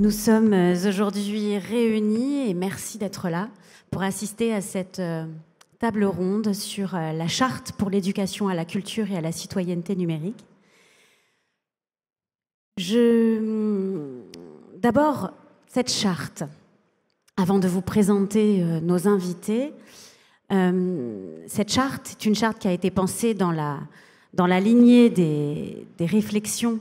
Nous sommes aujourd'hui réunis, et merci d'être là, pour assister à cette table ronde sur la charte pour l'éducation à la culture et à la citoyenneté numérique. D'abord, cette charte, avant de vous présenter nos invités, cette charte est une charte qui a été pensée dans la lignée des réflexions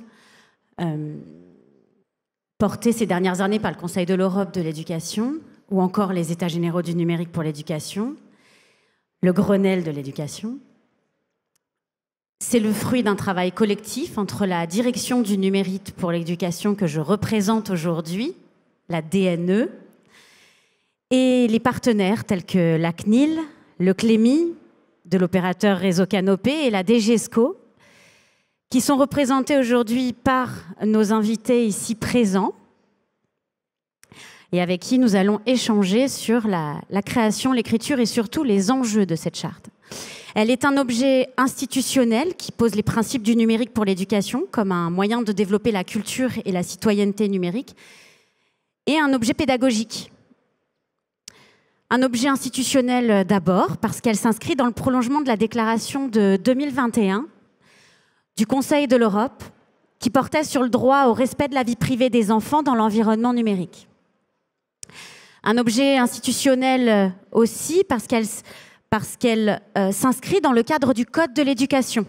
portées ces dernières années par le Conseil de l'Europe de l'éducation, ou encore les États généraux du numérique pour l'éducation, le Grenelle de l'éducation. C'est le fruit d'un travail collectif entre la direction du numérique pour l'éducation que je représente aujourd'hui, la DNE, et les partenaires tels que la CNIL, le CLEMI, de l'opérateur Réseau Canopé, et la DGESCO, qui sont représentés aujourd'hui par nos invités ici présents et avec qui nous allons échanger sur la création, l'écriture et surtout les enjeux de cette charte. Elle est un objet institutionnel qui pose les principes du numérique pour l'éducation comme un moyen de développer la culture et la citoyenneté numérique, et un objet pédagogique. Un objet institutionnel d'abord parce qu'elle s'inscrit dans le prolongement de la déclaration de 2021 du Conseil de l'Europe qui portait sur le droit au respect de la vie privée des enfants dans l'environnement numérique. Un objet institutionnel aussi parce qu'elle s'inscrit dans le cadre du Code de l'éducation,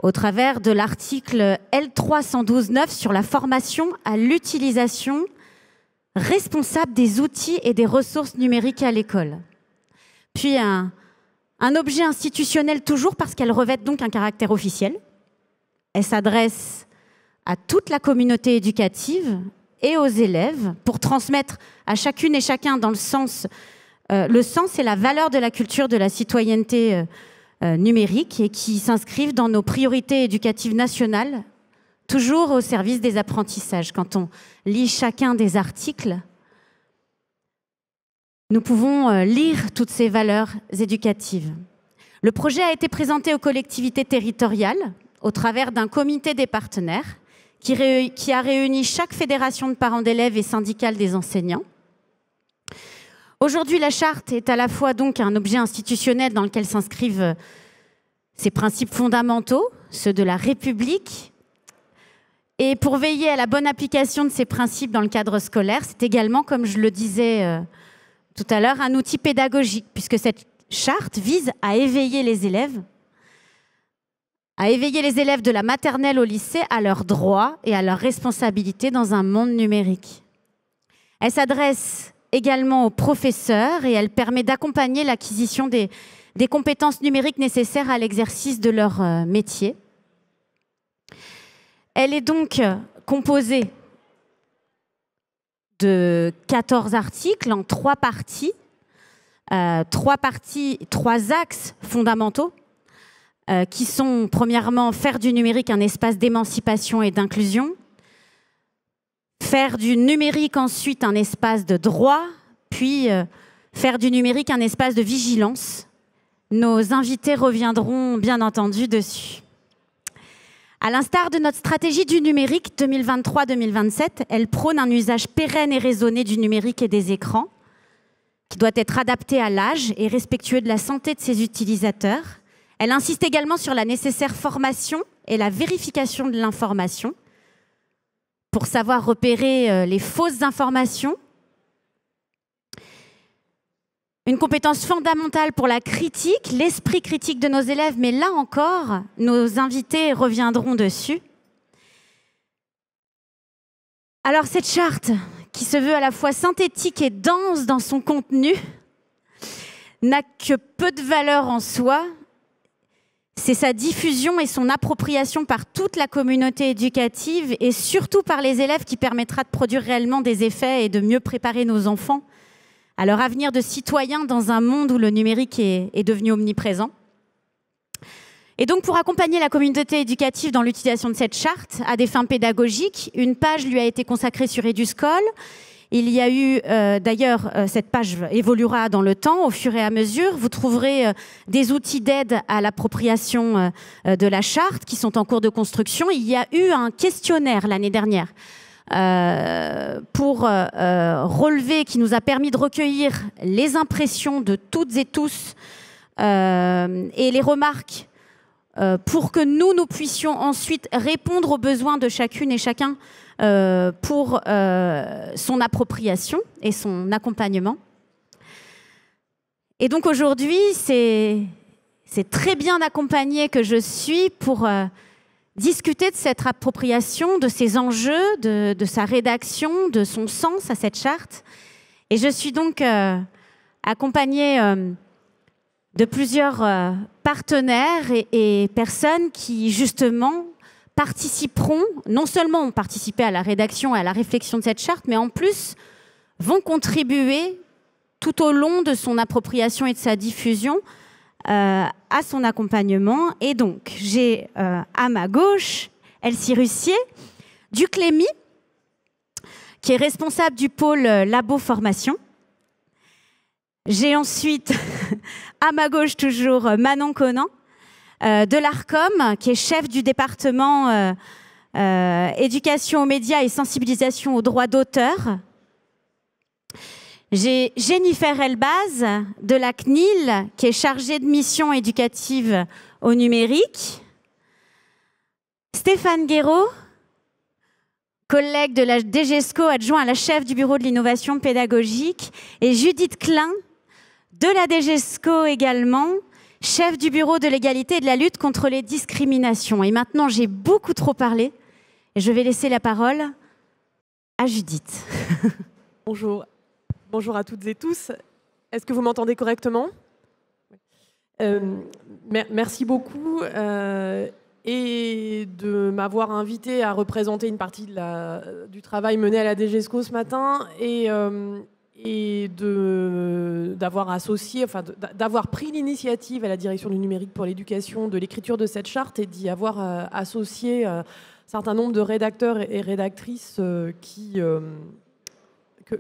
au travers de l'article L312-9 sur la formation à l'utilisation responsable des outils et des ressources numériques à l'école. Puis un objet institutionnel toujours parce qu'elle revêt donc un caractère officiel. Elle s'adresse à toute la communauté éducative et aux élèves pour transmettre à chacune et chacun dans le sens et la valeur de la culture de la citoyenneté numérique, et qui s'inscrivent dans nos priorités éducatives nationales, toujours au service des apprentissages. Quand on lit chacun des articles, nous pouvons lire toutes ces valeurs éducatives. Le projet a été présenté aux collectivités territoriales au travers d'un comité des partenaires qui a réuni chaque fédération de parents d'élèves et syndicale des enseignants. Aujourd'hui, la charte est à la fois donc un objet institutionnel dans lequel s'inscrivent ces principes fondamentaux, ceux de la République. Et pour veiller à la bonne application de ces principes dans le cadre scolaire, c'est également, comme je le disais tout à l'heure, un outil pédagogique, puisque cette charte vise à éveiller les élèves de la maternelle au lycée à leurs droits et à leurs responsabilités dans un monde numérique. Elle s'adresse également aux professeurs et elle permet d'accompagner l'acquisition des compétences numériques nécessaires à l'exercice de leur métier. Elle est donc composée de 14 articles en 3 parties, 3 axes fondamentaux qui sont premièrement faire du numérique un espace d'émancipation et d'inclusion, faire du numérique ensuite un espace de droit, puis faire du numérique un espace de vigilance. Nos invités reviendront bien entendu dessus. À l'instar de notre stratégie du numérique 2023-2027, elle prône un usage pérenne et raisonné du numérique et des écrans, qui doit être adapté à l'âge et respectueux de la santé de ses utilisateurs. Elle insiste également sur la nécessaire formation et la vérification de l'information pour savoir repérer les fausses informations. Une compétence fondamentale pour la critique, l'esprit critique de nos élèves, mais là encore, nos invités reviendront dessus. Alors cette charte, qui se veut à la fois synthétique et dense dans son contenu, n'a que peu de valeur en soi. C'est sa diffusion et son appropriation par toute la communauté éducative et surtout par les élèves qui permettra de produire réellement des effets et de mieux préparer nos enfants à leur avenir de citoyens dans un monde où le numérique est devenu omniprésent. Et donc, pour accompagner la communauté éducative dans l'utilisation de cette charte à des fins pédagogiques, une page lui a été consacrée sur Eduscol Il y a eu, d'ailleurs, cette page évoluera dans le temps, au fur et à mesure. Vous trouverez des outils d'aide à l'appropriation de la charte qui sont en cours de construction. Il y a eu un questionnaire l'année dernière pour relever, qui nous a permis de recueillir les impressions de toutes et tous et les remarques pour que nous puissions ensuite répondre aux besoins de chacune et chacun pour son appropriation et son accompagnement. Et donc aujourd'hui, c'est très bien accompagné que je suis pour discuter de cette appropriation, de ses enjeux, de sa rédaction, de son sens à cette charte. Et je suis donc accompagnée de plusieurs partenaires et personnes qui, justement, participeront, non seulement ont participé à la rédaction et à la réflexion de cette charte, mais en plus vont contribuer tout au long de son appropriation et de sa diffusion à son accompagnement. Et donc, j'ai à ma gauche Elsie Russier du Clémy, qui est responsable du pôle Labo Formation. J'ai ensuite, à ma gauche toujours, Manon Conan, de l'ARCOM, qui est chef du département éducation aux médias et sensibilisation aux droits d'auteur. J'ai Jennifer Elbaz de la CNIL, qui est chargée de mission éducative au numérique. Stéphane Guéraud, collègue de la DGESCO, adjoint à la chef du bureau de l'innovation pédagogique. Et Judith Klein, de la DGESCO également, chef du bureau de l'égalité et de la lutte contre les discriminations. Et maintenant, j'ai beaucoup trop parlé et je vais laisser la parole à Judith. Bonjour. Bonjour à toutes et tous. Est-ce que vous m'entendez correctement ? Merci beaucoup et de m'avoir invité à représenter une partie du travail mené à la DGESCO ce matin et d'avoir associé, enfin d'avoir pris l'initiative à la direction du numérique pour l'éducation de l'écriture de cette charte et d'y avoir associé un certain nombre de rédacteurs et rédactrices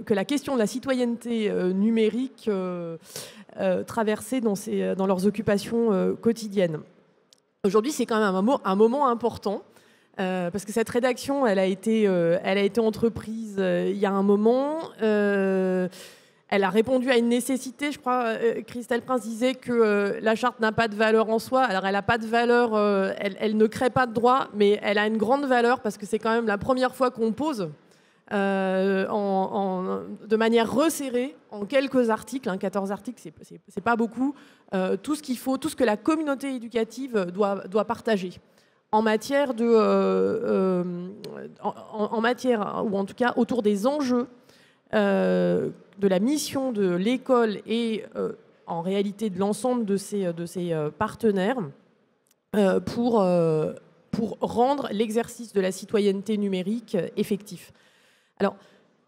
que la question de la citoyenneté numérique traversait dans leurs occupations quotidiennes. Aujourd'hui, c'est quand même un moment important parce que cette rédaction, elle a été entreprise il y a un moment. Elle a répondu à une nécessité. Je crois, Christelle Prince disait que la charte n'a pas de valeur en soi. Alors, elle n'a pas de valeur, elle ne crée pas de droit, mais elle a une grande valeur parce que c'est quand même la première fois qu'on pose de manière resserrée, en quelques articles, 14 articles, c'est pas beaucoup, tout ce qu'il faut, tout ce que la communauté éducative doit partager en matière en matière, ou en tout cas autour des enjeux de la mission de l'école et en réalité de l'ensemble de ses partenaires pour rendre l'exercice de la citoyenneté numérique effectif. Alors,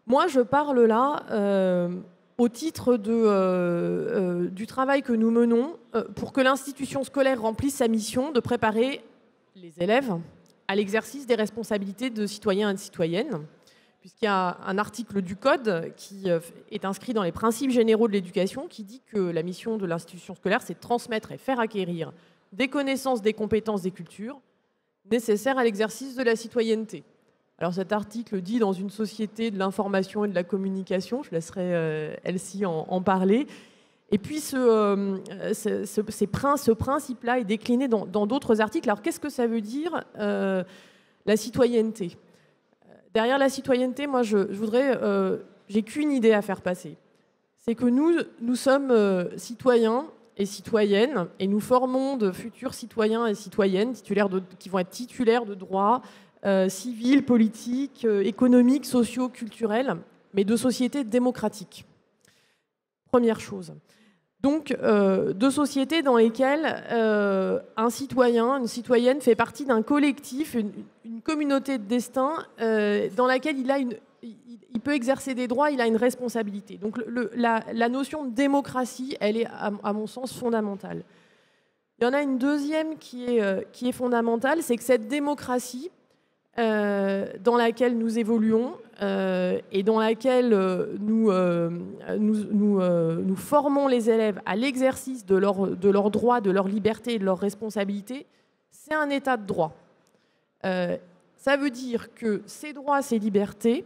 moi, je parle là au titre du travail que nous menons pour que l'institution scolaire remplisse sa mission de préparer les élèves à l'exercice des responsabilités de citoyens et de citoyennes, puisqu'il y a un article du Code qui est inscrit dans les principes généraux de l'éducation qui dit que la mission de l'institution scolaire, c'est de transmettre et faire acquérir des connaissances, des compétences, des cultures nécessaires à l'exercice de la citoyenneté. Alors cet article dit dans une société de l'information et de la communication, je laisserai Elsie en parler, et puis ce principe-là est décliné dans d'autres articles. Alors qu'est-ce que ça veut dire la citoyenneté ? Derrière la citoyenneté, moi je voudrais, j'ai qu'une idée à faire passer. C'est que nous sommes citoyens et citoyennes, et nous formons de futurs citoyens et citoyennes qui vont être titulaires de droits civils, politiques, économiques, sociaux, culturels, mais de sociétés démocratiques. Première chose. Donc, de sociétés dans lesquelles un citoyen, une citoyenne fait partie d'un collectif, une communauté de destin dans laquelle il peut exercer des droits, il a une responsabilité. Donc, la notion de démocratie, elle est, à mon sens, fondamentale. Il y en a une deuxième qui est fondamentale, c'est que cette démocratie, dans laquelle nous évoluons et dans laquelle nous formons les élèves à l'exercice de leurs droits, de leurs libertés et de leurs responsabilités, c'est un état de droit. Ça veut dire que ces droits, ces libertés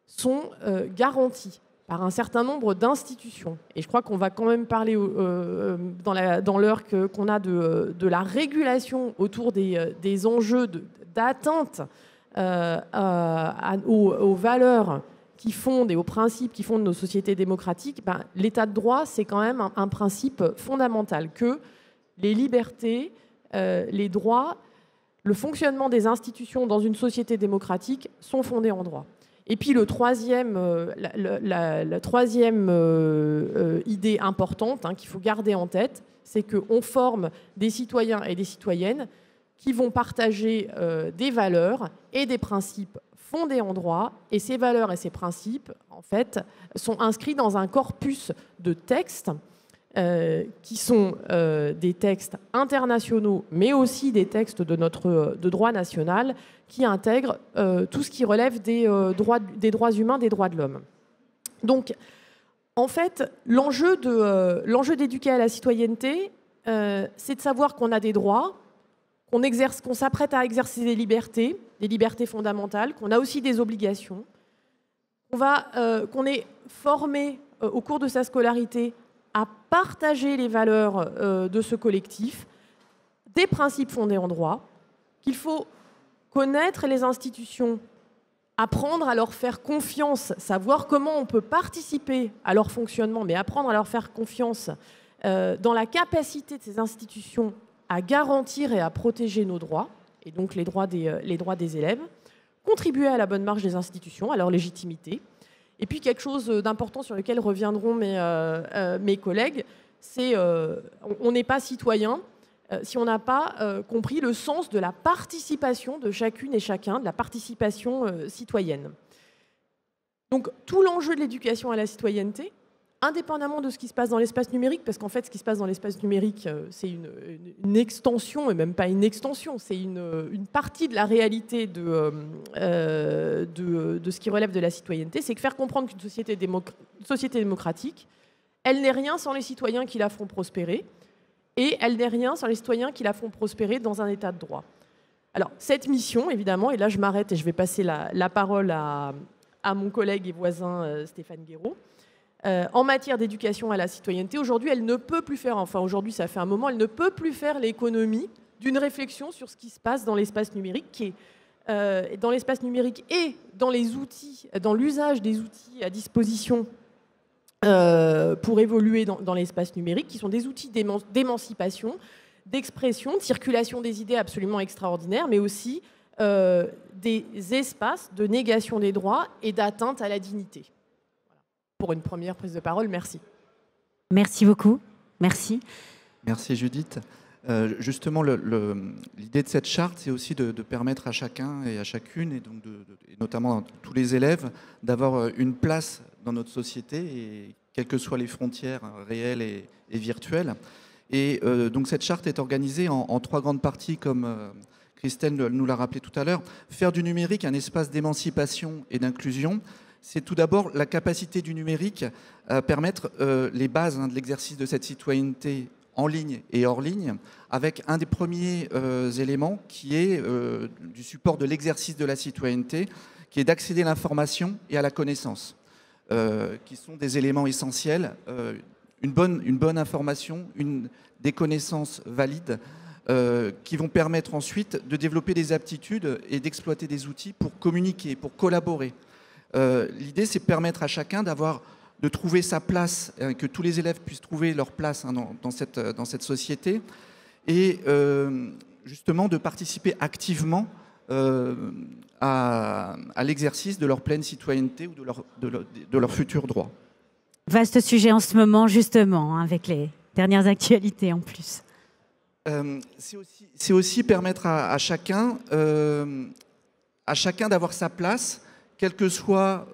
sont garantis par un certain nombre d'institutions. Et je crois qu'on va quand même parler dans l'heure qu'on a de la régulation autour des enjeux d'atteinte aux valeurs qui fondent et aux principes qui fondent nos sociétés démocratiques. L'état de droit, c'est quand même un principe fondamental, que les libertés, les droits, le fonctionnement des institutions dans une société démocratique sont fondés en droit. Et puis la troisième idée importante qu'il faut garder en tête, c'est qu'on forme des citoyens et des citoyennes qui vont partager des valeurs et des principes fondés en droit. Et ces valeurs et ces principes, en fait, sont inscrits dans un corpus de textes qui sont des textes internationaux, mais aussi des textes de droit national, qui intègrent tout ce qui relève des droits humains, des droits de l'homme. Donc, en fait, l'enjeu d'éduquer à la citoyenneté, c'est de savoir qu'on a des droits, qu'on s'apprête à exercer des libertés fondamentales, qu'on a aussi des obligations, qu'on est formé au cours de sa scolarité à partager les valeurs de ce collectif, des principes fondés en droit, qu'il faut connaître les institutions, apprendre à leur faire confiance, savoir comment on peut participer à leur fonctionnement, mais apprendre à leur faire confiance dans la capacité de ces institutions à garantir et à protéger nos droits, et donc les droits des élèves, contribuer à la bonne marche des institutions, à leur légitimité. Et puis quelque chose d'important sur lequel reviendront mes collègues, c'est on n'est pas citoyen si on n'a pas compris le sens de la participation de chacune et chacun, de la participation citoyenne. Donc tout l'enjeu de l'éducation à la citoyenneté, indépendamment de ce qui se passe dans l'espace numérique, parce qu'en fait ce qui se passe dans l'espace numérique, c'est une extension, et même pas une extension, c'est une partie de la réalité de ce qui relève de la citoyenneté, c'est que faire comprendre qu'une société démocratique, elle n'est rien sans les citoyens qui la font prospérer, et elle n'est rien sans les citoyens qui la font prospérer dans un état de droit. Alors cette mission, évidemment, et là je m'arrête et je vais passer la parole à mon collègue et voisin Stéphane Guéraud, en matière d'éducation à la citoyenneté, aujourd'hui, elle ne peut plus faire, enfin aujourd'hui, ça fait un moment, elle ne peut plus faire l'économie d'une réflexion sur ce qui se passe dans l'espace numérique, dans l'espace numérique et dans les outils, dans l'usage des outils à disposition pour évoluer dans l'espace numérique, qui sont des outils d'émancipation, d'expression, de circulation des idées absolument extraordinaires, mais aussi des espaces de négation des droits et d'atteinte à la dignité. Pour une première prise de parole, merci. Merci beaucoup. Merci. Merci Judith. Justement, l'idée de cette charte, c'est aussi de permettre à chacun et à chacune, et donc et notamment à tous les élèves, d'avoir une place dans notre société, et quelles que soient les frontières réelles et virtuelles. Et donc cette charte est organisée en trois grandes parties, comme Christelle nous l'a rappelé tout à l'heure. Faire du numérique un espace d'émancipation et d'inclusion, c'est tout d'abord la capacité du numérique à permettre les bases de l'exercice de cette citoyenneté en ligne et hors ligne, avec un des premiers éléments qui est du support de l'exercice de la citoyenneté, qui est d'accéder à l'information et à la connaissance, qui sont des éléments essentiels. Une bonne information, des connaissances valides, qui vont permettre ensuite de développer des aptitudes et d'exploiter des outils pour communiquer, pour collaborer. L'idée, c'est de permettre à chacun de trouver sa place, que tous les élèves puissent trouver leur place dans cette société, et justement de participer activement à l'exercice de leur pleine citoyenneté ou de leur futur droit. Vaste sujet en ce moment, justement, avec les dernières actualités en plus. C'est aussi permettre à chacun d'avoir sa place, quelle que soit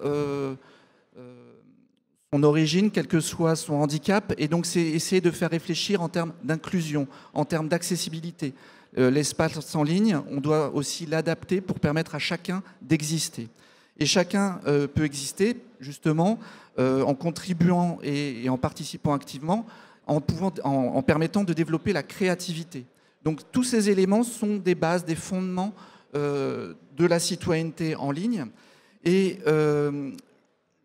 son origine, quel que soit son handicap. Et donc, c'est essayer de faire réfléchir en termes d'inclusion, en termes d'accessibilité. l'espace en ligne, on doit aussi l'adapter pour permettre à chacun d'exister. Et chacun peut exister justement en contribuant et en participant activement, en permettant de développer la créativité. Donc tous ces éléments sont des bases, des fondements de la citoyenneté en ligne. Et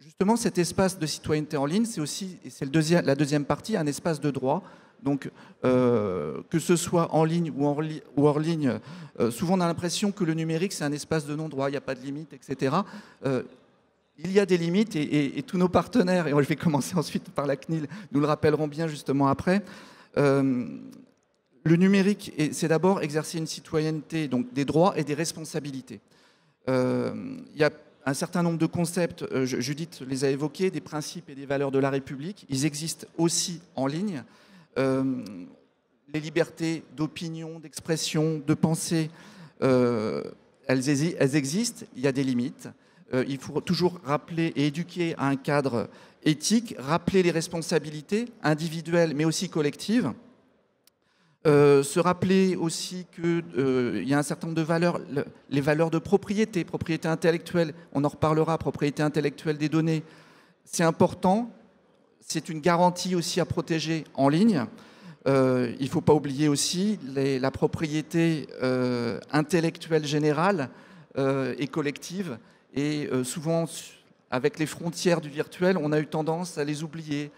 justement, cet espace de citoyenneté en ligne, c'est aussi, et c'est la deuxième partie, un espace de droit. Donc, que ce soit en ligne ou hors ligne, souvent on a l'impression que le numérique, c'est un espace de non-droit, il n'y a pas de limite, etc. Il y a des limites et tous nos partenaires, et je vais commencer ensuite par la CNIL, nous le rappelleront bien justement après. Le numérique, c'est d'abord exercer une citoyenneté, donc des droits et des responsabilités. Il y a un certain nombre de concepts, Judith les a évoqués, des principes et des valeurs de la République. Ils existent aussi en ligne. Les libertés d'opinion, d'expression, de pensée, elles existent, il y a des limites. Il faut toujours rappeler et éduquer à un cadre éthique, rappeler les responsabilités individuelles mais aussi collectives. Se rappeler aussi qu'il y a un certain nombre de valeurs, les valeurs de propriété intellectuelle, on en reparlera, propriété intellectuelle des données, c'est important, c'est une garantie aussi à protéger en ligne. Il ne faut pas oublier aussi la propriété intellectuelle générale et collective, et souvent avec les frontières du virtuel, on a eu tendance à les oublier.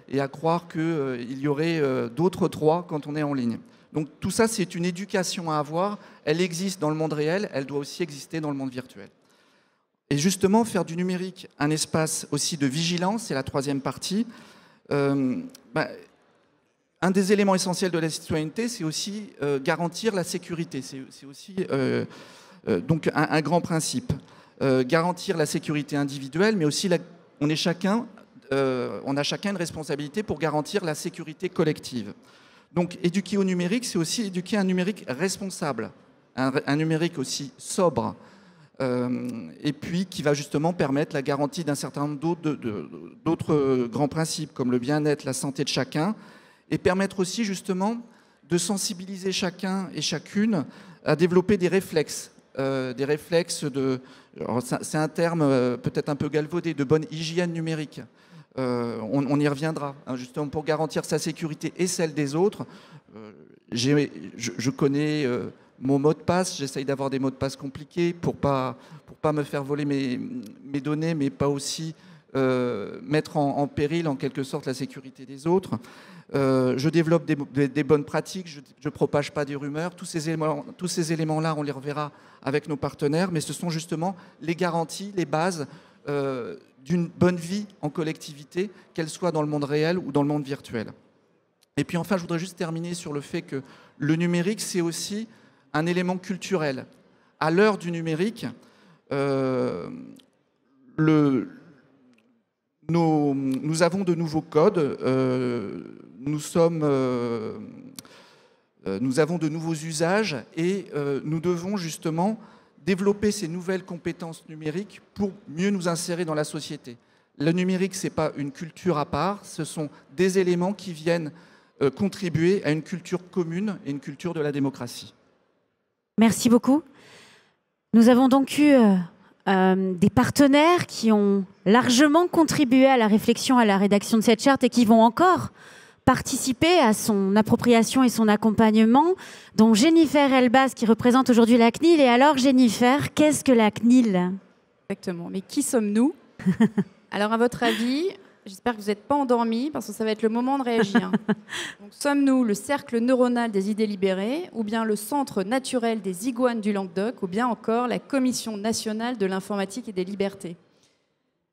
Et à croire qu'il y aurait d'autres droits quand on est en ligne. Donc tout ça, c'est une éducation à avoir. Elle existe dans le monde réel, elle doit aussi exister dans le monde virtuel. Et justement, faire du numérique un espace aussi de vigilance, c'est la troisième partie. Un des éléments essentiels de la citoyenneté, c'est aussi garantir la sécurité. C'est aussi donc un grand principe. Garantir la sécurité individuelle, mais aussi on a chacun une responsabilité pour garantir la sécurité collective. Donc éduquer au numérique, c'est aussi éduquer un numérique responsable, un numérique aussi sobre, et puis qui va justement permettre la garantie d'un certain nombre d'autres grands principes, comme le bien-être, la santé de chacun, et permettre aussi justement de sensibiliser chacun et chacune à développer des réflexes. C'est un terme peut-être un peu galvaudé, de bonne hygiène numérique. On y reviendra, hein, justement pour garantir sa sécurité et celle des autres. Je connais mon mot de passe, j'essaye d'avoir des mots de passe compliqués pour pas me faire voler mes données, mais pas aussi mettre en péril en quelque sorte la sécurité des autres. Je développe des bonnes pratiques, je ne propage pas des rumeurs. Tous ces éléments-là, on les reverra avec nos partenaires, mais ce sont justement les garanties, les bases d'une bonne vie en collectivité, qu'elle soit dans le monde réel ou dans le monde virtuel. Et puis enfin, je voudrais juste terminer sur le fait que le numérique, c'est aussi un élément culturel. À l'heure du numérique, nous avons de nouveaux codes, nous avons de nouveaux usages et nous devons justement développer ces nouvelles compétences numériques pour mieux nous insérer dans la société. Le numérique, ce n'est pas une culture à part, ce sont des éléments qui viennent contribuer à une culture commune et une culture de la démocratie. Merci beaucoup. Nous avons donc eu des partenaires qui ont largement contribué à la réflexion, à la rédaction de cette charte et qui vont encore participer à son appropriation et son accompagnement, dont Jennifer Elbaz, qui représente aujourd'hui la CNIL. Et alors, Jennifer, qu'est-ce que la CNIL ? Exactement. Mais qui sommes-nous ? Alors, à votre avis, j'espère que vous n'êtes pas endormis, parce que ça va être le moment de réagir. Donc, sommes-nous le cercle neuronal des idées libérées, ou bien le centre naturel des iguanes du Languedoc, ou bien encore la Commission nationale de l'informatique et des libertés ?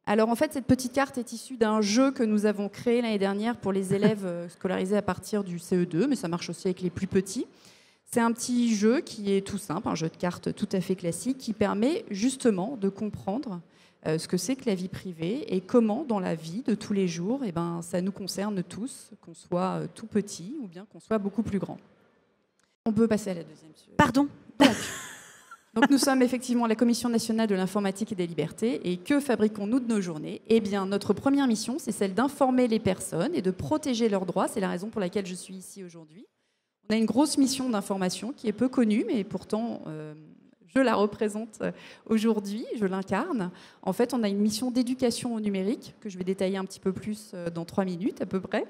Alors en fait, cette petite carte est issue d'un jeu que nous avons créé l'année dernière pour les élèves scolarisés à partir du CE2, mais ça marche aussi avec les plus petits. C'est un petit jeu qui est tout simple, un jeu de cartes tout à fait classique, qui permet justement de comprendre ce que c'est que la vie privée et comment dans la vie de tous les jours, ça nous concerne tous, qu'on soit tout petit ou bien qu'on soit beaucoup plus grand. On peut passer à la deuxième. Pardon. Donc nous sommes effectivement la Commission nationale de l'informatique et des libertés. Et que fabriquons-nous de nos journées ? Eh bien, notre première mission, c'est celle d'informer les personnes et de protéger leurs droits. C'est la raison pour laquelle je suis ici aujourd'hui. On a une grosse mission d'information qui est peu connue, mais pourtant, je la représente aujourd'hui, je l'incarne. En fait, on a une mission d'éducation au numérique, que je vais détailler un petit peu plus dans 3 minutes à peu près.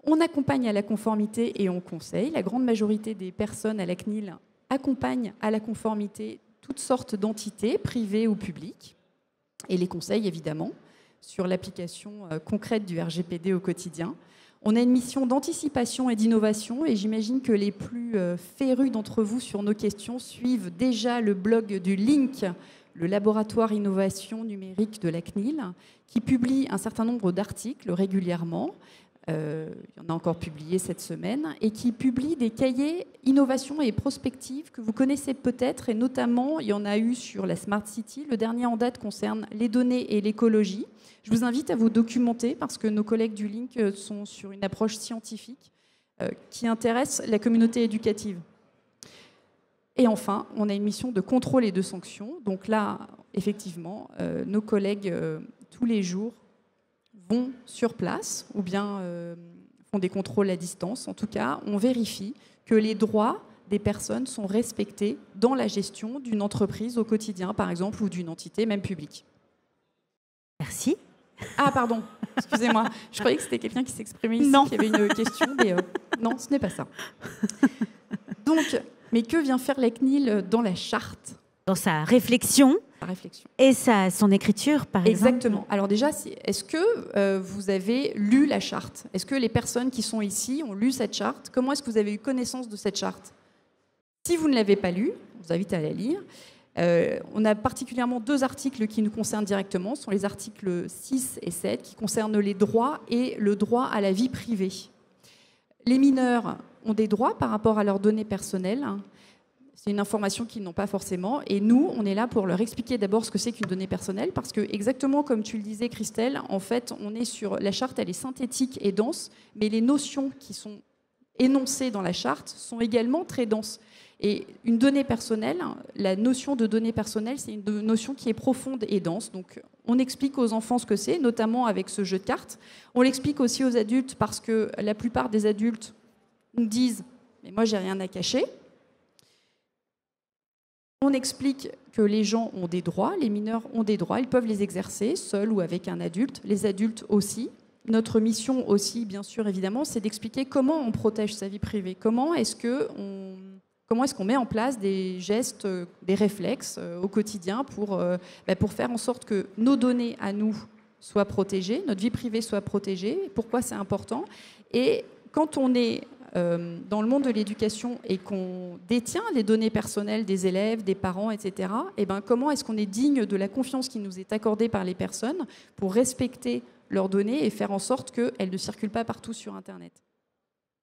On accompagne à la conformité et on conseille. La grande majorité des personnes à la CNIL accompagnent à la conformité toutes sortes d'entités, privées ou publiques, et les conseillent évidemment sur l'application concrète du RGPD au quotidien. On a une mission d'anticipation et d'innovation, et j'imagine que les plus férus d'entre vous sur nos questions suivent déjà le blog du LINC, le laboratoire innovation numérique de la CNIL, qui publie un certain nombre d'articles régulièrement. Il y en a encore publié cette semaine, et qui publie des cahiers innovation et prospective que vous connaissez peut-être, et notamment, il y en a eu sur la Smart City. Le dernier en date concerne les données et l'écologie. Je vous invite à vous documenter parce que nos collègues du LINC sont sur une approche scientifique qui intéresse la communauté éducative. Et enfin, on a une mission de contrôle et de sanction. Donc là, effectivement, nos collègues, tous les jours, vont sur place ou bien font des contrôles à distance. En tout cas, on vérifie que les droits des personnes sont respectés dans la gestion d'une entreprise au quotidien, par exemple, ou d'une entité, même publique. Merci. Ah, pardon, excusez-moi. Je croyais que c'était quelqu'un qui s'exprimait ici, Non. qui avait une question, mais non, ce n'est pas ça. Donc, mais que vient faire la CNIL dans la charte? Dans sa réflexion La réflexion. et son écriture, par exemple. Exactement. Alors déjà, est-ce que vous avez lu la charte? Est-ce que les personnes qui sont ici ont lu cette charte? Comment est-ce que vous avez eu connaissance de cette charte? Si vous ne l'avez pas lue, je vous invite à la lire. On a particulièrement 2 articles qui nous concernent directement. Ce sont les articles 6 et 7 qui concernent les droits et le droit à la vie privée. Les mineurs ont des droits par rapport à leurs données personnelles. C'est une information qu'ils n'ont pas forcément. Et nous, on est là pour leur expliquer d'abord ce que c'est qu'une donnée personnelle. Parce que, exactement comme tu le disais, Christelle, en fait, on est sur la charte, elle est synthétique et dense, mais les notions qui sont énoncées dans la charte sont également très denses. Et une donnée personnelle, la notion de donnée personnelle, c'est une notion qui est profonde et dense. Donc, on explique aux enfants ce que c'est, notamment avec ce jeu de cartes. On l'explique aussi aux adultes parce que la plupart des adultes nous disent « mais moi, j'ai rien à cacher ». On explique que les gens ont des droits, les mineurs ont des droits, ils peuvent les exercer seuls ou avec un adulte, les adultes aussi. Notre mission aussi, bien sûr, évidemment, c'est d'expliquer comment on protège sa vie privée, comment est-ce qu'on met en place des gestes, des réflexes au quotidien pour faire en sorte que nos données à nous soient protégées, notre vie privée soit protégée, pourquoi c'est important. Et quand on est dans le monde de l'éducation et qu'on détient les données personnelles des élèves, des parents, etc., comment est-ce qu'on est digne de la confiance qui nous est accordée par les personnes pour respecter leurs données et faire en sorte qu'elles ne circulent pas partout sur Internet?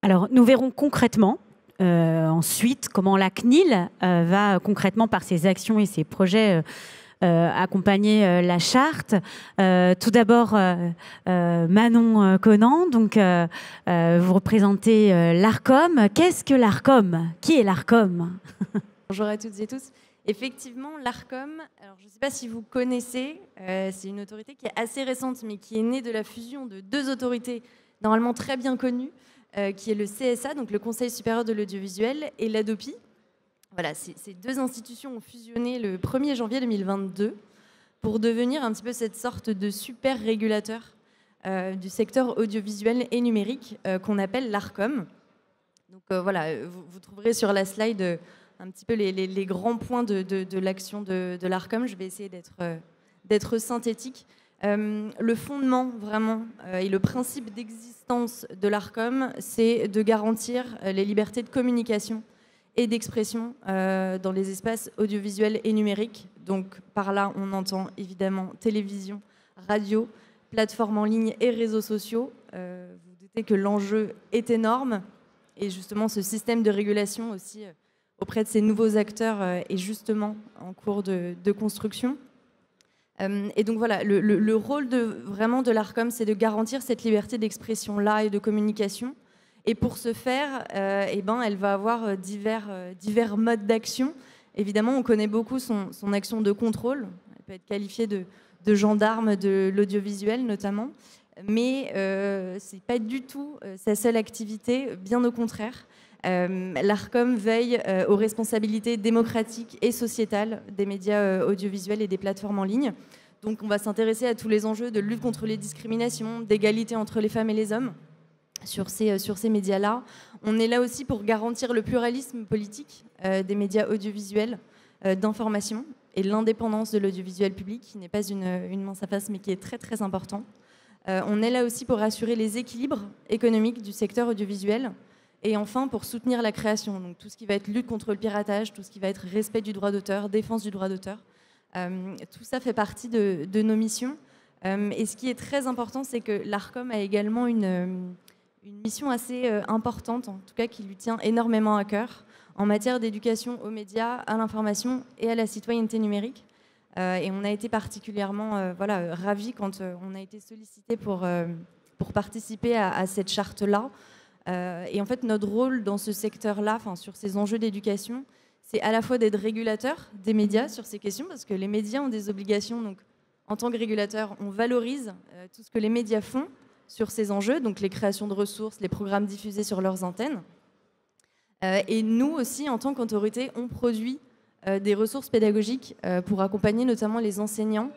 Alors, nous verrons concrètement ensuite comment la CNIL va concrètement, par ses actions et ses projets, accompagner la charte. Tout d'abord, Manon Conan, donc vous représentez l'ARCOM. Qu'est-ce que l'ARCOM? Qui est l'ARCOM? Bonjour à toutes et tous. Effectivement, l'ARCOM, alors je ne sais pas si vous connaissez, c'est une autorité qui est assez récente, mais qui est née de la fusion de 2 autorités normalement très bien connues, qui est le CSA, donc le Conseil supérieur de l'audiovisuel, et l'ADOPI. Voilà, ces 2 institutions ont fusionné le 1er janvier 2022 pour devenir un petit peu cette sorte de super régulateur du secteur audiovisuel et numérique qu'on appelle l'ARCOM. Donc voilà, vous trouverez sur la slide un petit peu les grands points de l'action de l'ARCOM. Je vais essayer d'être synthétique. Le fondement, vraiment, et le principe d'existence de l'ARCOM, c'est de garantir les libertés de communication et d'expression dans les espaces audiovisuels et numériques. Donc, par là, on entend évidemment télévision, radio, plateformes en ligne et réseaux sociaux. Vous doutez que l'enjeu est énorme. Et justement, ce système de régulation aussi auprès de ces nouveaux acteurs est justement en cours de construction. Et donc voilà, le rôle vraiment de l'ARCOM, c'est de garantir cette liberté d'expression-là et de communication. Et pour ce faire, elle va avoir divers modes d'action. Évidemment, on connaît beaucoup son action de contrôle. Elle peut être qualifiée de gendarme de l'audiovisuel, notamment. mais ce n'est pas du tout sa seule activité, bien au contraire. L'Arcom veille aux responsabilités démocratiques et sociétales des médias audiovisuels et des plateformes en ligne. Donc on va s'intéresser à tous les enjeux de lutte contre les discriminations, d'égalité entre les femmes et les hommes sur ces médias-là. On est là aussi pour garantir le pluralisme politique des médias audiovisuels d'information et l'indépendance de l'audiovisuel public, qui n'est pas une mince affaire, mais qui est très très important. On est là aussi pour assurer les équilibres économiques du secteur audiovisuel et enfin pour soutenir la création, donc tout ce qui va être lutte contre le piratage, tout ce qui va être respect du droit d'auteur, défense du droit d'auteur. Tout ça fait partie de nos missions. Et ce qui est très important, c'est que l'Arcom a également une mission assez importante, en tout cas qui lui tient énormément à cœur, en matière d'éducation aux médias, à l'information et à la citoyenneté numérique. Et on a été particulièrement ravis quand on a été sollicité pour participer à cette charte-là. Et en fait, notre rôle dans ce secteur-là, sur ces enjeux d'éducation, c'est à la fois d'être régulateur des médias sur ces questions, parce que les médias ont des obligations. Donc, en tant que régulateur, on valorise tout ce que les médias font sur ces enjeux, donc les créations de ressources, les programmes diffusés sur leurs antennes. Et nous aussi, en tant qu'autorité, on produit des ressources pédagogiques pour accompagner notamment les enseignants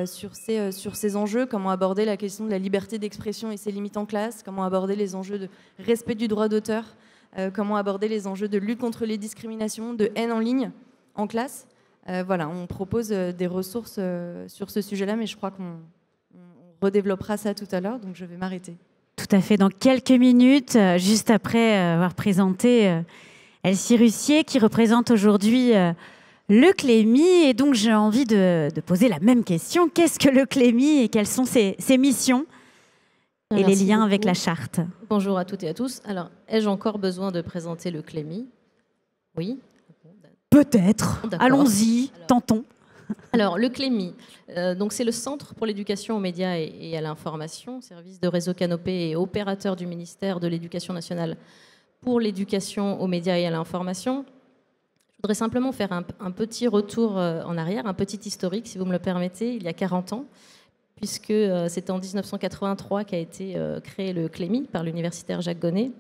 sur ces enjeux, comment aborder la question de la liberté d'expression et ses limites en classe, comment aborder les enjeux de respect du droit d'auteur, comment aborder les enjeux de lutte contre les discriminations, de haine en ligne en classe. On propose des ressources sur ce sujet-là, mais je crois qu'on redéveloppera ça tout à l'heure, donc je vais m'arrêter. Tout à fait, dans quelques minutes, juste après avoir présenté Elsie Russier, qui représente aujourd'hui le Clémy. Et donc, j'ai envie de poser la même question. Qu'est-ce que le Clémy et quelles sont ses missions et les liens avec la charte? Bonjour à toutes et à tous. Alors, ai-je encore besoin de présenter le Clémy? Oui. Peut-être. Allons-y, tentons. Alors, le Clémy, donc c'est le Centre pour l'éducation aux médias et à l'information, service de réseau Canopé et opérateur du ministère de l'Éducation nationale pour l'éducation aux médias et à l'information. Je voudrais simplement faire un petit retour en arrière, un petit historique, si vous me le permettez, il y a 40 ans, puisque c'était en 1983 qu'a été créé le Clémy par l'universitaire Jacques Gonnet.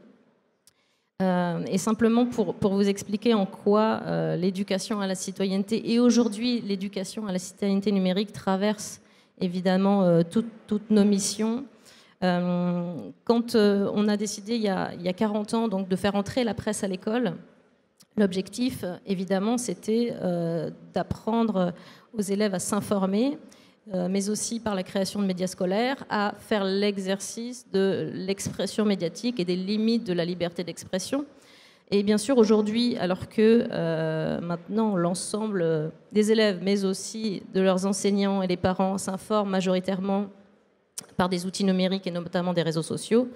Et simplement pour vous expliquer en quoi l'éducation à la citoyenneté et aujourd'hui l'éducation à la citoyenneté numérique traverse évidemment toutes nos missions. Quand on a décidé il y a 40 ans donc, de faire entrer la presse à l'école, l'objectif évidemment c'était d'apprendre aux élèves à s'informer, mais aussi par la création de médias scolaires, à faire l'exercice de l'expression médiatique et des limites de la liberté d'expression. Et bien sûr, aujourd'hui, alors que maintenant l'ensemble des élèves, mais aussi de leurs enseignants et des parents s'informent majoritairement par des outils numériques et notamment des réseaux sociaux,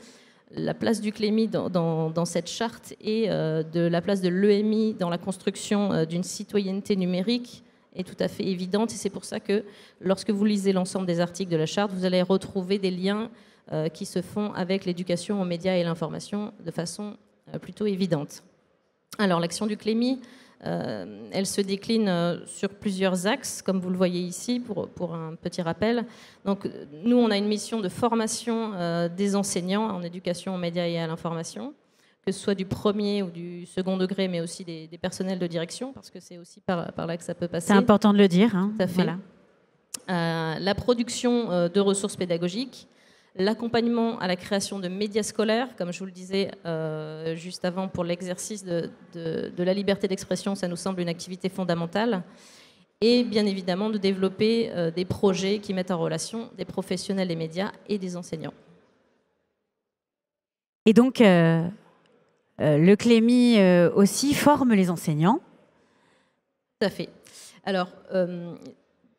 la place du Clémy dans cette charte et de la place de l'EMI dans la construction d'une citoyenneté numérique est tout à fait évidente, et c'est pour ça que lorsque vous lisez l'ensemble des articles de la charte, vous allez retrouver des liens qui se font avec l'éducation aux médias et l'information de façon plutôt évidente. Alors l'action du Clémy, elle se décline sur plusieurs axes, comme vous le voyez ici, pour un petit rappel. Donc nous, on a une mission de formation des enseignants en éducation aux médias et à l'information, que ce soit du premier ou du second degré, mais aussi des personnels de direction, parce que c'est aussi par là que ça peut passer. C'est important de le dire. Hein. Tout à fait. Voilà. La production de ressources pédagogiques, l'accompagnement à la création de médias scolaires, comme je vous le disais juste avant, pour l'exercice de la liberté d'expression, ça nous semble une activité fondamentale, et bien évidemment de développer des projets qui mettent en relation des professionnels des médias et des enseignants. Et donc, le Clémy aussi forme les enseignants. Tout à fait. Alors,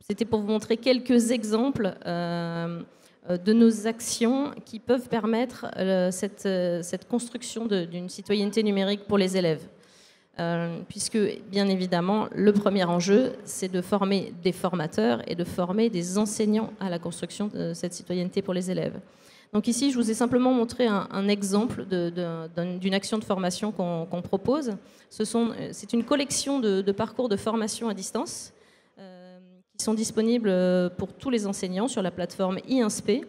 c'était pour vous montrer quelques exemples de nos actions qui peuvent permettre cette construction d'une citoyenneté numérique pour les élèves. Puisque, bien évidemment, le premier enjeu, c'est de former des formateurs et de former des enseignants à la construction de cette citoyenneté pour les élèves. Donc ici, je vous ai simplement montré un exemple d'une action de formation qu'on propose. C'est une collection de parcours de formation à distance qui sont disponibles pour tous les enseignants sur la plateforme e-Inspe.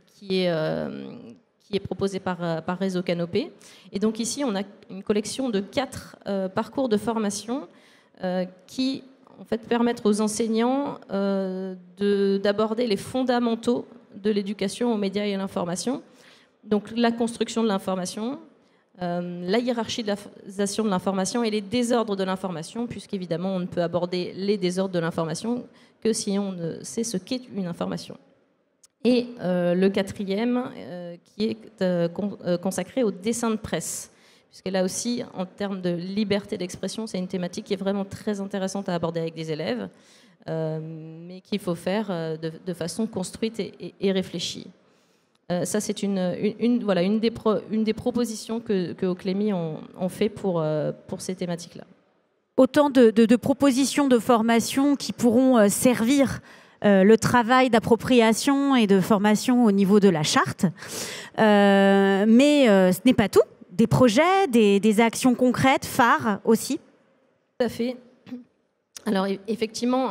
qui est proposé par Réseau Canopé. Et donc ici, on a une collection de 4 parcours de formation qui en fait, permettent aux enseignants d'aborder les fondamentaux de l'éducation aux médias et à l'information. Donc la construction de l'information, la hiérarchisation de l'information et les désordres de l'information, puisqu'évidemment, on ne peut aborder les désordres de l'information que si on ne sait ce qu'est une information. Et le 4e, qui est consacré au dessin de presse, puisque là aussi, en termes de liberté d'expression, c'est une thématique qui est vraiment très intéressante à aborder avec des élèves, mais qu'il faut faire de façon construite et réfléchie. Ça, c'est une des propositions que Oclémy ont fait pour ces thématiques-là. Autant de propositions de formation qui pourront servir le travail d'appropriation et de formation au niveau de la charte. Mais ce n'est pas tout. Des projets, des actions concrètes, phares aussi. Tout à fait. Alors effectivement,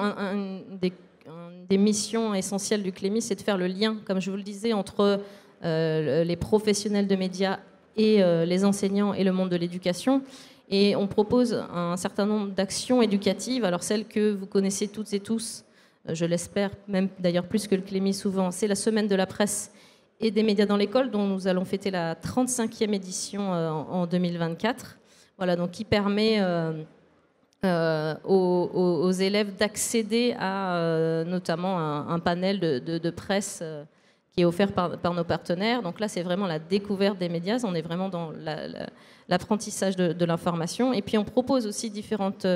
des missions essentielles du Clémy, c'est de faire le lien, comme je vous le disais, entre les professionnels de médias et les enseignants et le monde de l'éducation. Et on propose un certain nombre d'actions éducatives. Alors celles que vous connaissez toutes et tous, je l'espère, même d'ailleurs plus que le Clémy souvent, c'est la semaine de la presse et des médias dans l'école, dont nous allons fêter la 35e édition en 2024. Voilà, donc qui permet aux élèves d'accéder à notamment un panel de presse qui est offert par nos partenaires. Donc là, c'est vraiment la découverte des médias. On est vraiment dans l'apprentissage de l'information. Et puis, on propose aussi différentes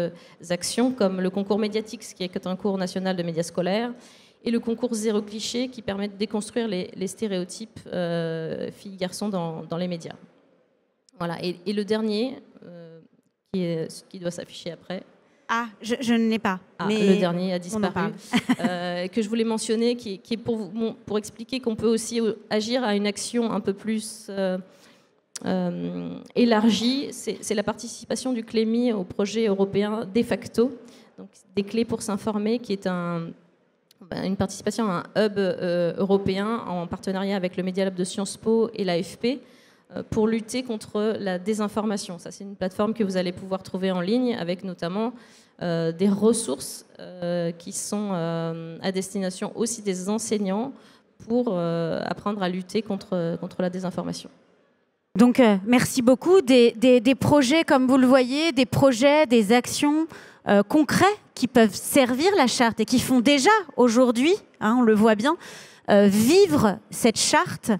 actions, comme le concours Médiatix, qui est un cours national de médias scolaires, et le concours Zéro Cliché, qui permet de déconstruire les stéréotypes filles-garçons dans les médias. Voilà. Et le dernier, qui doit s'afficher après. Ah, je ne l'ai pas. Mais le dernier a disparu. Que je voulais mentionner, qui est pour expliquer qu'on peut aussi agir à une action un peu plus élargie. C'est la participation du Clémy au projet européen De facto, donc des clés pour s'informer, qui est une participation à un hub européen en partenariat avec le Media Lab de Sciences Po et l'AFP pour lutter contre la désinformation. Ça, c'est une plateforme que vous allez pouvoir trouver en ligne avec notamment des ressources qui sont à destination aussi des enseignants pour apprendre à lutter contre la désinformation. Donc, merci beaucoup. Des projets, comme vous le voyez, des projets, des actions concrets qui peuvent servir la charte et qui font déjà aujourd'hui, hein, on le voit bien, vivre cette charte.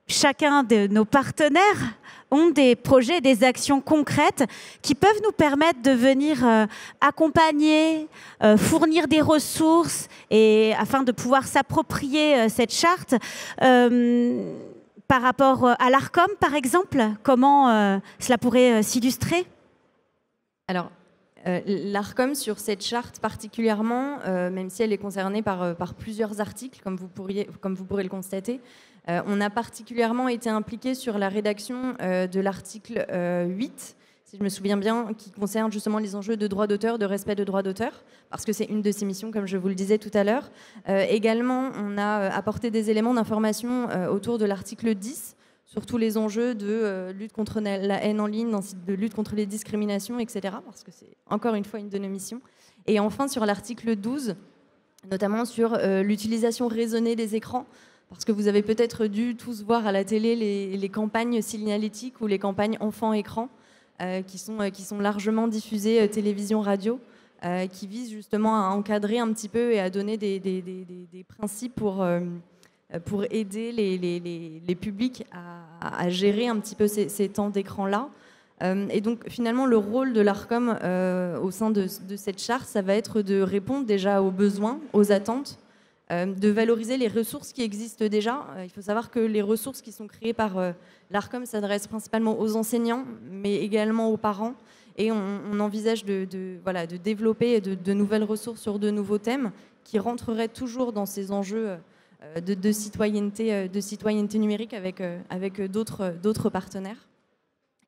Chacun de nos partenaires ont des projets, des actions concrètes qui peuvent nous permettre de venir accompagner, fournir des ressources et afin de pouvoir s'approprier cette charte. Par rapport à l'ARCOM, par exemple, comment cela pourrait s'illustrer ? Alors, l'ARCOM, sur cette charte particulièrement, même si elle est concernée par plusieurs articles, comme vous pourrez le constater, on a particulièrement été impliqué sur la rédaction de l'article 8, si je me souviens bien, qui concerne justement les enjeux de droit d'auteur, de respect de droit d'auteur, parce que c'est une de ses missions, comme je vous le disais tout à l'heure. Également, on a apporté des éléments d'information autour de l'article 10, sur tous les enjeux de lutte contre la haine en ligne, de lutte contre les discriminations, etc., parce que c'est encore une fois une de nos missions. Et enfin, sur l'article 12, notamment sur l'utilisation raisonnée des écrans, parce que vous avez peut-être dû tous voir à la télé les campagnes signalétiques ou les campagnes enfants-écran, qui sont largement diffusées télévision, radio, qui visent justement à encadrer un petit peu et à donner des principes pour aider les publics à gérer un petit peu ces temps d'écran-là. Et donc finalement, le rôle de l'ARCOM au sein de cette charte, ça va être de répondre déjà aux besoins, aux attentes, de valoriser les ressources qui existent déjà. Il faut savoir que les ressources qui sont créées par l'ARCOM s'adressent principalement aux enseignants, mais également aux parents. Et on envisage de développer de nouvelles ressources sur de nouveaux thèmes qui rentreraient toujours dans ces enjeux de citoyenneté numérique avec d'autres partenaires.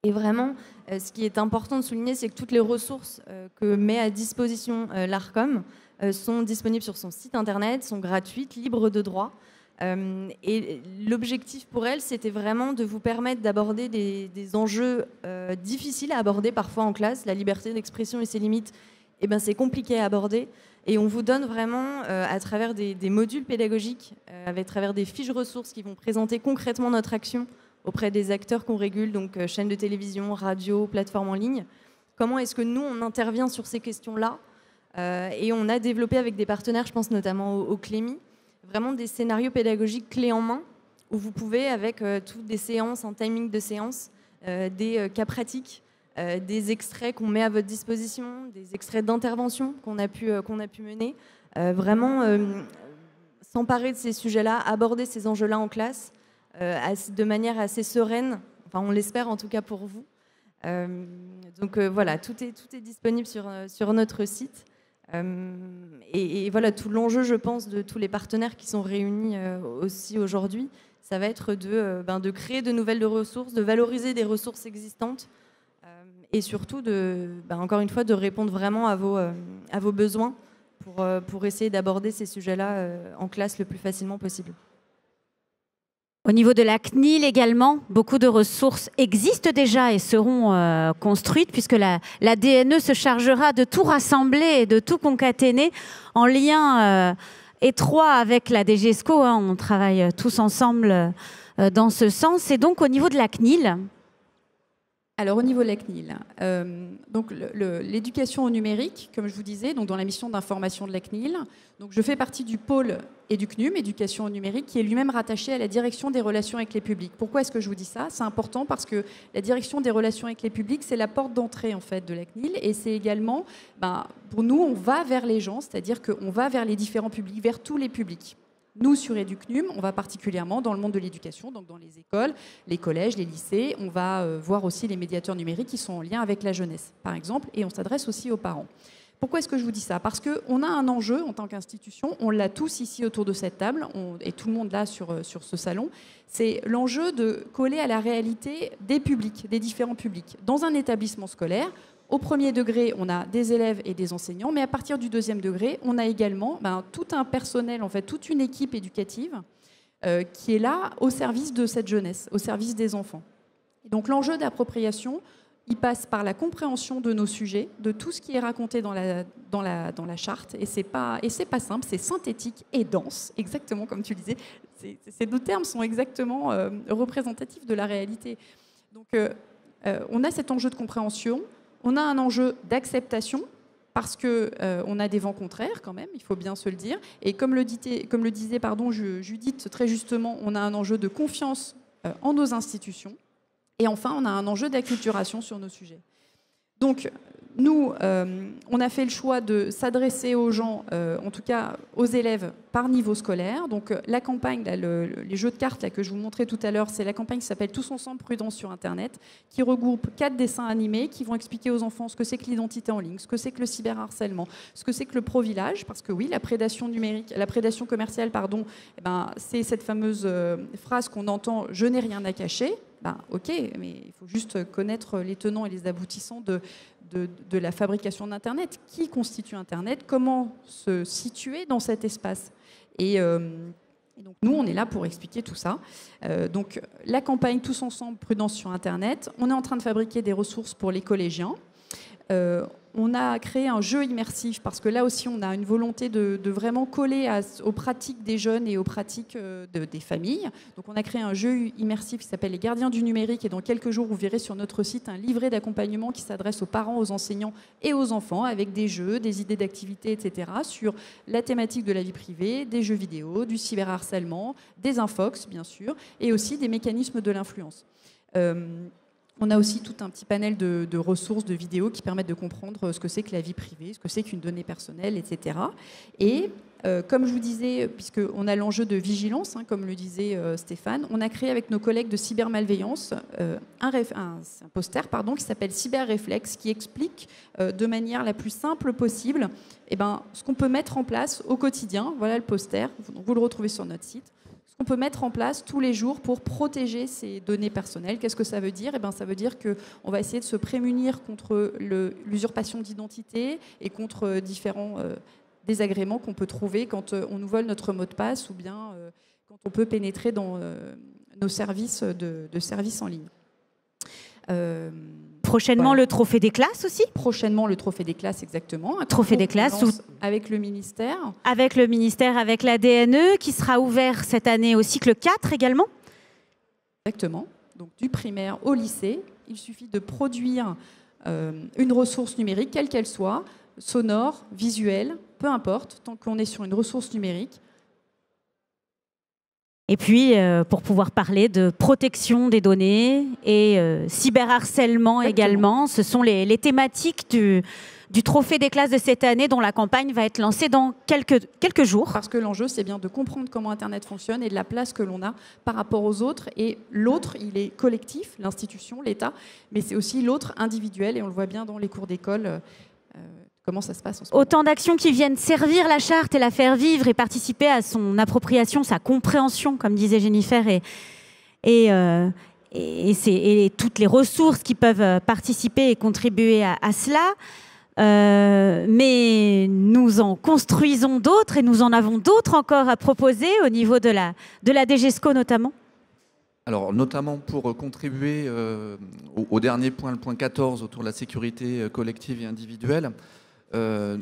Et vraiment, ce qui est important de souligner, c'est que toutes les ressources que met à disposition l'ARCOM sont disponibles sur son site internet, sont gratuites, libres de droit. Et l'objectif pour elle, c'était vraiment de vous permettre d'aborder des enjeux difficiles à aborder parfois en classe. La liberté d'expression et ses limites, eh ben, c'est compliqué à aborder. Et on vous donne vraiment, à travers des modules pédagogiques, à travers des fiches ressources qui vont présenter concrètement notre action auprès des acteurs qu'on régule, donc chaînes de télévision, radio, plateformes en ligne. Comment est-ce que nous, on intervient sur ces questions-là? Et on a développé avec des partenaires, je pense notamment au Clémy, vraiment des scénarios pédagogiques clés en main, où vous pouvez, avec toutes des séances, un timing de séance, des cas pratiques, des extraits qu'on met à votre disposition, des extraits d'intervention qu'on a pu mener, vraiment s'emparer de ces sujets-là, aborder ces enjeux-là en classe, de manière assez sereine, enfin on l'espère en tout cas pour vous. Donc voilà, tout est disponible sur notre site. Et voilà, tout l'enjeu, je pense, de tous les partenaires qui sont réunis aussi aujourd'hui, ça va être de créer de nouvelles ressources, de valoriser des ressources existantes et surtout, encore une fois, de répondre vraiment à vos besoins pour essayer d'aborder ces sujets-là en classe le plus facilement possible. Au niveau de la CNIL également, beaucoup de ressources existent déjà et seront construites puisque la DNE se chargera de tout rassembler et de tout concaténer en lien étroit avec la DGESCO. On travaille tous ensemble dans ce sens. Et donc au niveau de la CNIL, alors, au niveau de la CNIL, donc l'éducation au numérique, comme je vous disais, donc dans la mission d'information de la CNIL, donc je fais partie du pôle EduCNUM, éducation au numérique, qui est lui-même rattaché à la direction des relations avec les publics. Pourquoi est-ce que je vous dis ça? C'est important parce que la direction des relations avec les publics, c'est la porte d'entrée en fait de la CNIL, et c'est également, pour nous, on va vers les gens, c'est-à-dire qu'on va vers les différents publics, vers tous les publics. Nous, sur EduCNUM, on va particulièrement dans le monde de l'éducation, donc dans les écoles, les collèges, les lycées. On va voir aussi les médiateurs numériques qui sont en lien avec la jeunesse, par exemple, et on s'adresse aussi aux parents. Pourquoi est-ce que je vous dis ça? Parce qu'on a un enjeu en tant qu'institution, on l'a tous ici autour de cette table, et tout le monde là sur ce salon, c'est l'enjeu de coller à la réalité des publics, des différents publics. Dans un établissement scolaire, au premier degré, on a des élèves et des enseignants, mais à partir du deuxième degré, on a également tout un personnel, en fait, toute une équipe éducative qui est là au service de cette jeunesse, au service des enfants. Et donc l'enjeu d'appropriation, il passe par la compréhension de nos sujets, de tout ce qui est raconté dans la charte, et c'est pas simple, c'est synthétique et dense, exactement comme tu disais. Ces deux termes sont exactement représentatifs de la réalité. Donc on a cet enjeu de compréhension. On a un enjeu d'acceptation parce qu'on a des vents contraires quand même, il faut bien se le dire. Et comme le disait Judith très justement, on a un enjeu de confiance en nos institutions. Et enfin, on a un enjeu d'acculturation sur nos sujets. Donc, nous, on a fait le choix de s'adresser aux gens, en tout cas aux élèves, par niveau scolaire. Donc, la campagne, là, les jeux de cartes là, que je vous montrais tout à l'heure, c'est la campagne qui s'appelle Tous ensemble, prudence sur Internet, qui regroupe 4 dessins animés qui vont expliquer aux enfants ce que c'est que l'identité en ligne, ce que c'est que le cyberharcèlement, ce que c'est que le pro-village, parce que oui, la prédation commerciale, c'est cette fameuse phrase qu'on entend « je n'ai rien à cacher ». Ok, mais il faut juste connaître les tenants et les aboutissants de la fabrication d'Internet. Qui constitue Internet? Comment se situer dans cet espace? Et donc nous, on est là pour expliquer tout ça. Donc la campagne Tous ensemble, prudence sur Internet. On est en train de fabriquer des ressources pour les collégiens. On a créé un jeu immersif parce que là aussi, on a une volonté de vraiment coller aux pratiques des jeunes et aux pratiques des familles. Donc, on a créé un jeu immersif qui s'appelle Les Gardiens du numérique. Et dans quelques jours, vous verrez sur notre site un livret d'accompagnement qui s'adresse aux parents, aux enseignants et aux enfants avec des jeux, des idées d'activités, etc. sur la thématique de la vie privée, des jeux vidéo, du cyberharcèlement, des infox, bien sûr, et aussi des mécanismes de l'influence. On a aussi tout un petit panel de ressources, de vidéos qui permettent de comprendre ce que c'est que la vie privée, ce que c'est qu'une donnée personnelle, etc. Et comme je vous disais, puisqu'on a l'enjeu de vigilance, comme le disait Stéphane, on a créé avec nos collègues de cybermalveillance un poster qui s'appelle Cyberréflexe, qui explique de manière la plus simple possible ce qu'on peut mettre en place au quotidien. Voilà le poster, vous le retrouvez sur notre site. On peut mettre en place tous les jours pour protéger ces données personnelles. Qu'est-ce que ça veut dire? Ça veut dire qu'on va essayer de se prémunir contre l'usurpation d'identité et contre différents désagréments qu'on peut trouver quand on nous vole notre mot de passe ou bien quand on peut pénétrer dans nos services de services en ligne. Prochainement, voilà. Le trophée des classes aussi. Prochainement, le trophée des classes, exactement. Un trophée des classes avec le ministère. Avec le ministère, avec la DNE, qui sera ouvert cette année au cycle 4 également. Exactement. Donc du primaire au lycée, il suffit de produire une ressource numérique, quelle qu'elle soit, sonore, visuelle, peu importe, tant qu'on est sur une ressource numérique. Et puis, pour pouvoir parler de protection des données et cyberharcèlement également, ce sont les thématiques du trophée des classes de cette année dont la campagne va être lancée dans quelques jours. Parce que l'enjeu, c'est bien de comprendre comment Internet fonctionne et de la place que l'on a par rapport aux autres. Et l'autre, il est collectif, l'institution, l'État, mais c'est aussi l'autre individuel. Et on le voit bien dans les cours d'école. Comment ça se passe en ce moment. Autant d'actions qui viennent servir la charte et la faire vivre et participer à son appropriation, sa compréhension, comme disait Jennifer, et toutes les ressources qui peuvent participer et contribuer à cela. Mais nous en construisons d'autres et nous en avons d'autres encore à proposer au niveau de la DGESCO notamment. Alors, notamment pour contribuer au dernier point, le point 14, autour de la sécurité collective et individuelle,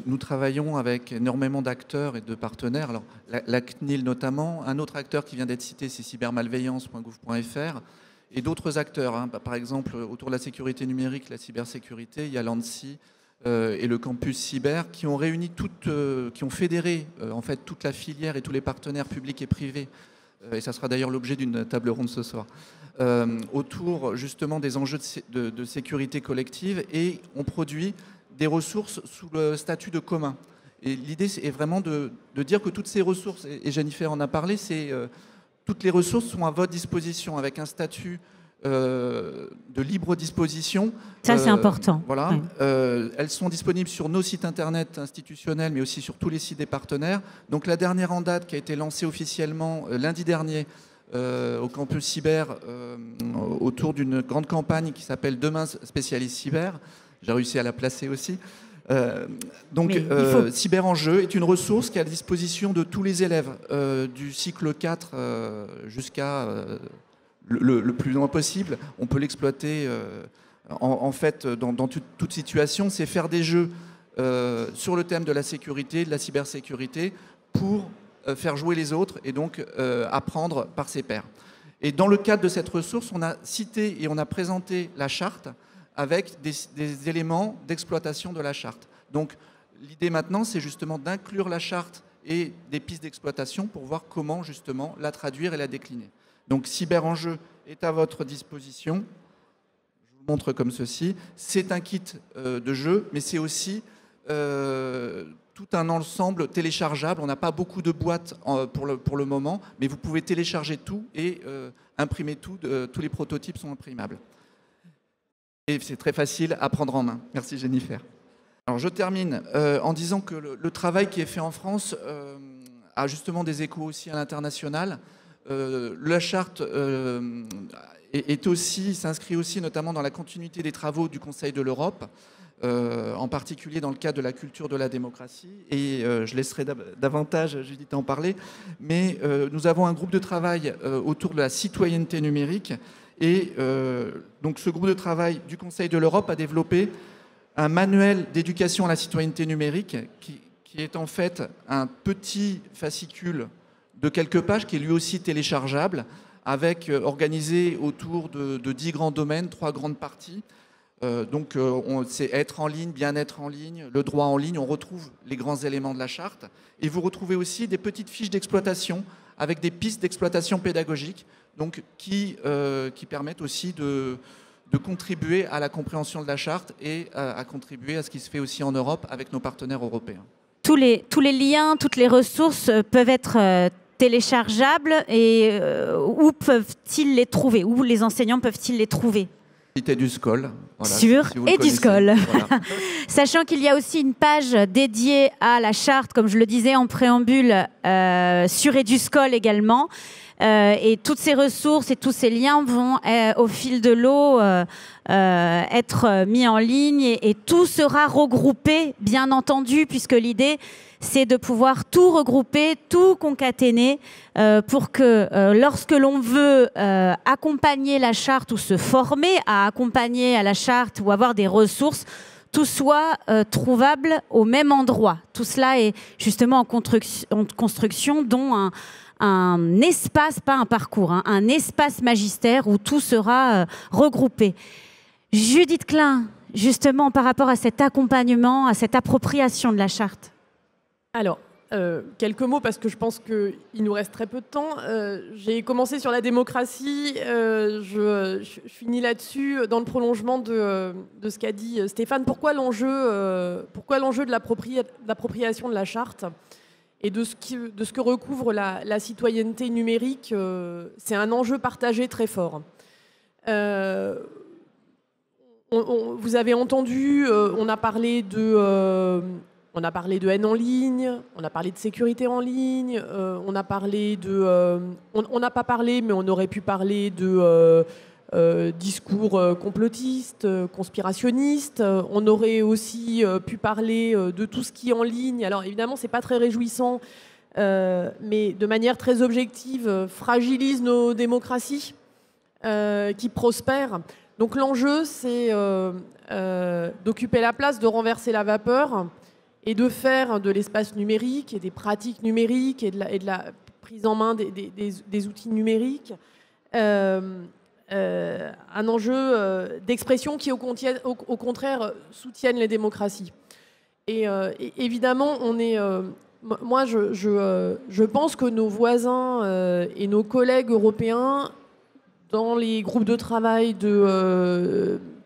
nous travaillons avec énormément d'acteurs et de partenaires. Alors, la CNIL notamment, un autre acteur qui vient d'être cité, c'est cybermalveillance.gouv.fr, et d'autres acteurs, hein, par exemple, autour de la sécurité numérique, la cybersécurité, il y a l'ANSSI et le campus cyber qui ont réuni qui ont fédéré en fait toute la filière et tous les partenaires publics et privés. Et ça sera d'ailleurs l'objet d'une table ronde ce soir, autour justement des enjeux de sécurité collective, et on produit des ressources sous le statut de commun. Et l'idée est vraiment de dire que toutes ces ressources, et Jennifer en a parlé, toutes les ressources sont à votre disposition avec un statut de libre disposition. Ça, c'est important. Voilà. Oui. Elles sont disponibles sur nos sites internet institutionnels, mais aussi sur tous les sites des partenaires. Donc la dernière en date qui a été lancée officiellement lundi dernier au campus cyber autour d'une grande campagne qui s'appelle Demain spécialiste cyber. J'ai réussi à la placer aussi. Cyber en jeu est une ressource qui est à la disposition de tous les élèves du cycle 4 jusqu'à le plus loin possible. On peut l'exploiter en fait dans toute situation. C'est faire des jeux sur le thème de la sécurité, de la cybersécurité, pour faire jouer les autres et donc apprendre par ses pairs. Et dans le cadre de cette ressource, on a cité et on a présenté la charte avec des éléments d'exploitation de la charte. Donc l'idée maintenant, c'est justement d'inclure la charte et des pistes d'exploitation pour voir comment justement la traduire et la décliner. Donc Cyber en jeu est à votre disposition. Je vous montre comme ceci. C'est un kit de jeu, mais c'est aussi tout un ensemble téléchargeable. On n'a pas beaucoup de boîtes pour le moment, mais vous pouvez télécharger tout et imprimer tout. Tous les prototypes sont imprimables. Et c'est très facile à prendre en main. Merci Jennifer. Alors je termine en disant que le travail qui est fait en France a justement des échos aussi à l'international. La charte s'inscrit aussi notamment dans la continuité des travaux du Conseil de l'Europe, en particulier dans le cadre de la culture de la démocratie. Et je laisserai davantage Judith en parler. Mais nous avons un groupe de travail autour de la citoyenneté numérique. Et donc ce groupe de travail du Conseil de l'Europe a développé un manuel d'éducation à la citoyenneté numérique qui est en fait un petit fascicule de quelques pages qui est lui aussi téléchargeable, avec organisé autour de 10 grands domaines, 3 grandes parties. C'est être en ligne, bien être en ligne, le droit en ligne. On retrouve les grands éléments de la charte. Et vous retrouvez aussi des petites fiches d'exploitation avec des pistes d'exploitation pédagogique, donc qui permettent aussi de contribuer à la compréhension de la charte et à contribuer à ce qui se fait aussi en Europe avec nos partenaires européens. Tous les liens, toutes les ressources peuvent être téléchargeables et où peuvent-ils les trouver? Où les enseignants peuvent-ils les trouver? Du SCOL. Voilà, sur si et du SCOL. Voilà. Sachant qu'il y a aussi une page dédiée à la charte, comme je le disais en préambule, sur Eduscol également. Et toutes ces ressources et tous ces liens vont, au fil de l'eau, être mis en ligne et tout sera regroupé, bien entendu, puisque l'idée, c'est de pouvoir tout regrouper, tout concaténer pour que lorsque l'on veut accompagner la charte ou se former à accompagner à la charte ou avoir des ressources, tout soit trouvable au même endroit. Tout cela est justement en construction, dont un espace, pas un parcours, hein, un espace magistère où tout sera regroupé. Judith Klein, justement par rapport à cet accompagnement, à cette appropriation de la charte. Alors, quelques mots parce que je pense qu'il nous reste très peu de temps. J'ai commencé sur la démocratie, je finis là-dessus dans le prolongement de ce qu'a dit Stéphane. Pourquoi l'enjeu de l'appropriation de la charte et de ce que recouvre la citoyenneté numérique, c'est un enjeu partagé très fort. Vous avez entendu, on a parlé de haine en ligne, on a parlé de sécurité en ligne, on n'a pas parlé, mais on aurait pu parler de discours complotistes, conspirationnistes. On aurait aussi pu parler de tout ce qui est en ligne. Alors évidemment, c'est pas très réjouissant, mais de manière très objective, fragilise nos démocraties qui prospèrent. Donc l'enjeu, c'est d'occuper la place, de renverser la vapeur et de faire de l'espace numérique et des pratiques numériques et de la prise en main des outils numériques un enjeu d'expression qui, au contraire, soutiennent les démocraties. Et évidemment, moi, je pense que nos voisins et nos collègues européens, dans les groupes de travail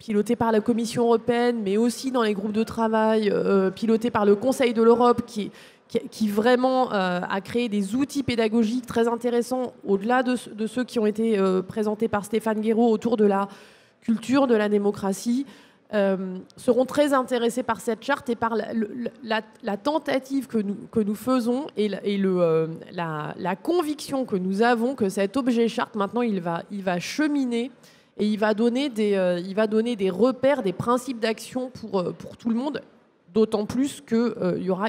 pilotés par la Commission européenne, mais aussi dans les groupes de travail pilotés par le Conseil de l'Europe, qui vraiment a créé des outils pédagogiques très intéressants, au-delà de ceux qui ont été présentés par Stéphane Guéraud autour de la culture de la démocratie, seront très intéressés par cette charte et par la tentative que nous faisons et la conviction que nous avons que cet objet charte, maintenant, il va cheminer et il va donner des repères, des principes d'action pour tout le monde, d'autant plus qu'il y aura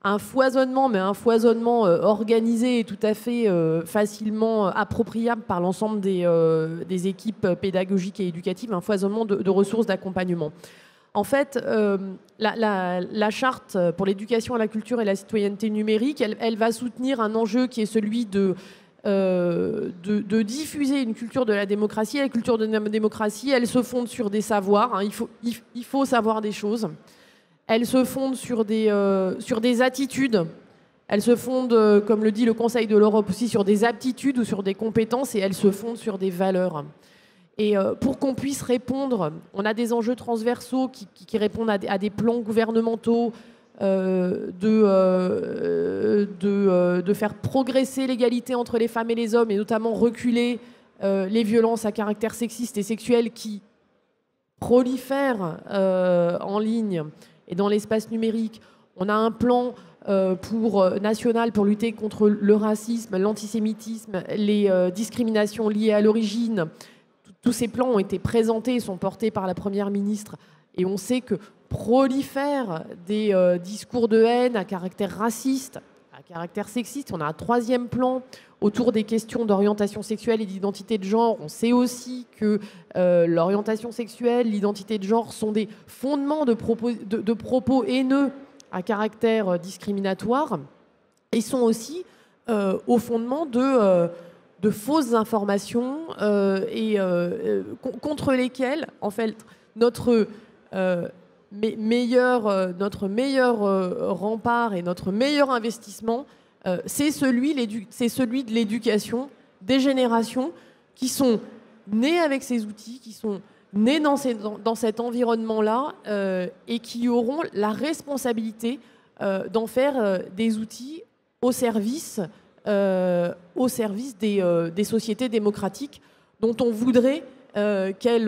un foisonnement, mais un foisonnement organisé et tout à fait facilement appropriable par l'ensemble des équipes pédagogiques et éducatives, un foisonnement de ressources d'accompagnement. En fait, la charte pour l'éducation à la culture et la citoyenneté numérique, elle va soutenir un enjeu qui est celui de diffuser une culture de la démocratie. La culture de la démocratie, elle se fonde sur des savoirs, hein, il faut savoir des choses. Elle se fonde sur des attitudes. Elle se fonde, comme le dit le Conseil de l'Europe aussi, sur des aptitudes ou sur des compétences, et elle se fonde sur des valeurs. Et pour qu'on puisse répondre, on a des enjeux transversaux qui répondent à des plans gouvernementaux de faire progresser l'égalité entre les femmes et les hommes, et notamment reculer les violences à caractère sexiste et sexuel qui prolifèrent en ligne et dans l'espace numérique. On a un plan national pour lutter contre le racisme, l'antisémitisme, les discriminations liées à l'origine. Tous ces plans ont été présentés et sont portés par la Première ministre. Et on sait que prolifèrent des discours de haine à caractère raciste, à caractère sexiste. On a un troisième plan autour des questions d'orientation sexuelle et d'identité de genre. On sait aussi que l'orientation sexuelle, l'identité de genre sont des fondements de propos haineux à caractère discriminatoire. Ils sont aussi au fondement de fausses informations contre lesquelles, en fait, notre meilleur rempart et notre meilleur investissement, c'est celui de l'éducation des générations qui sont nées avec ces outils, qui sont nées dans cet environnement-là et qui auront la responsabilité d'en faire des outils au service des sociétés démocratiques dont on voudrait qu'elles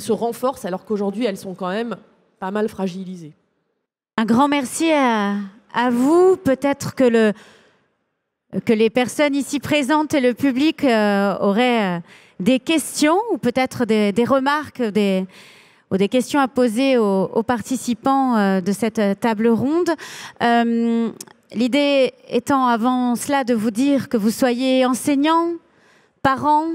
se renforcent, alors qu'aujourd'hui, elles sont quand même pas mal fragilisées. Un grand merci à à vous. Peut-être que les personnes ici présentes et le public auraient des questions ou peut-être des remarques ou des questions à poser aux participants de cette table ronde. L'idée étant avant cela de vous dire que vous soyez enseignants, parents,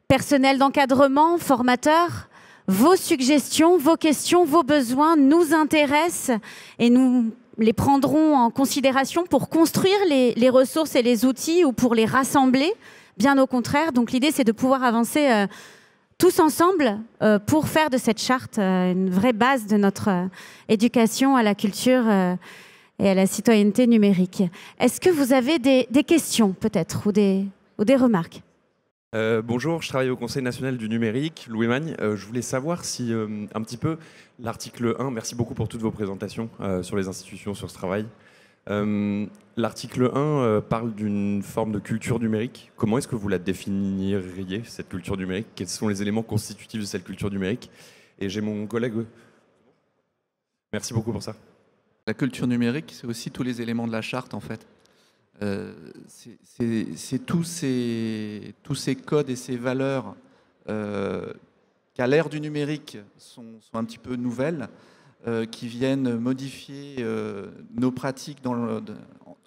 personnel d'encadrement, formateurs, vos suggestions, vos questions, vos besoins nous intéressent et nous les prendrons en considération pour construire les ressources et les outils ou pour les rassembler, bien au contraire. Donc l'idée, c'est de pouvoir avancer tous ensemble pour faire de cette charte une vraie base de notre éducation à la culture et à la citoyenneté numérique. Est-ce que vous avez des questions peut-être ou des remarques ? Bonjour, je travaille au Conseil national du numérique, Louis Magne. Je voulais savoir si un petit peu l'article 1, merci beaucoup pour toutes vos présentations sur les institutions, sur ce travail. L'article 1 parle d'une forme de culture numérique. Comment est-ce que vous la définiriez, cette culture numérique? Quels sont les éléments constitutifs de cette culture numérique? Et j'ai mon collègue... Merci beaucoup pour ça. La culture numérique, c'est aussi tous les éléments de la charte, en fait. C'est tous ces codes et ces valeurs qu'à l'ère du numérique sont un petit peu nouvelles, qui viennent modifier nos pratiques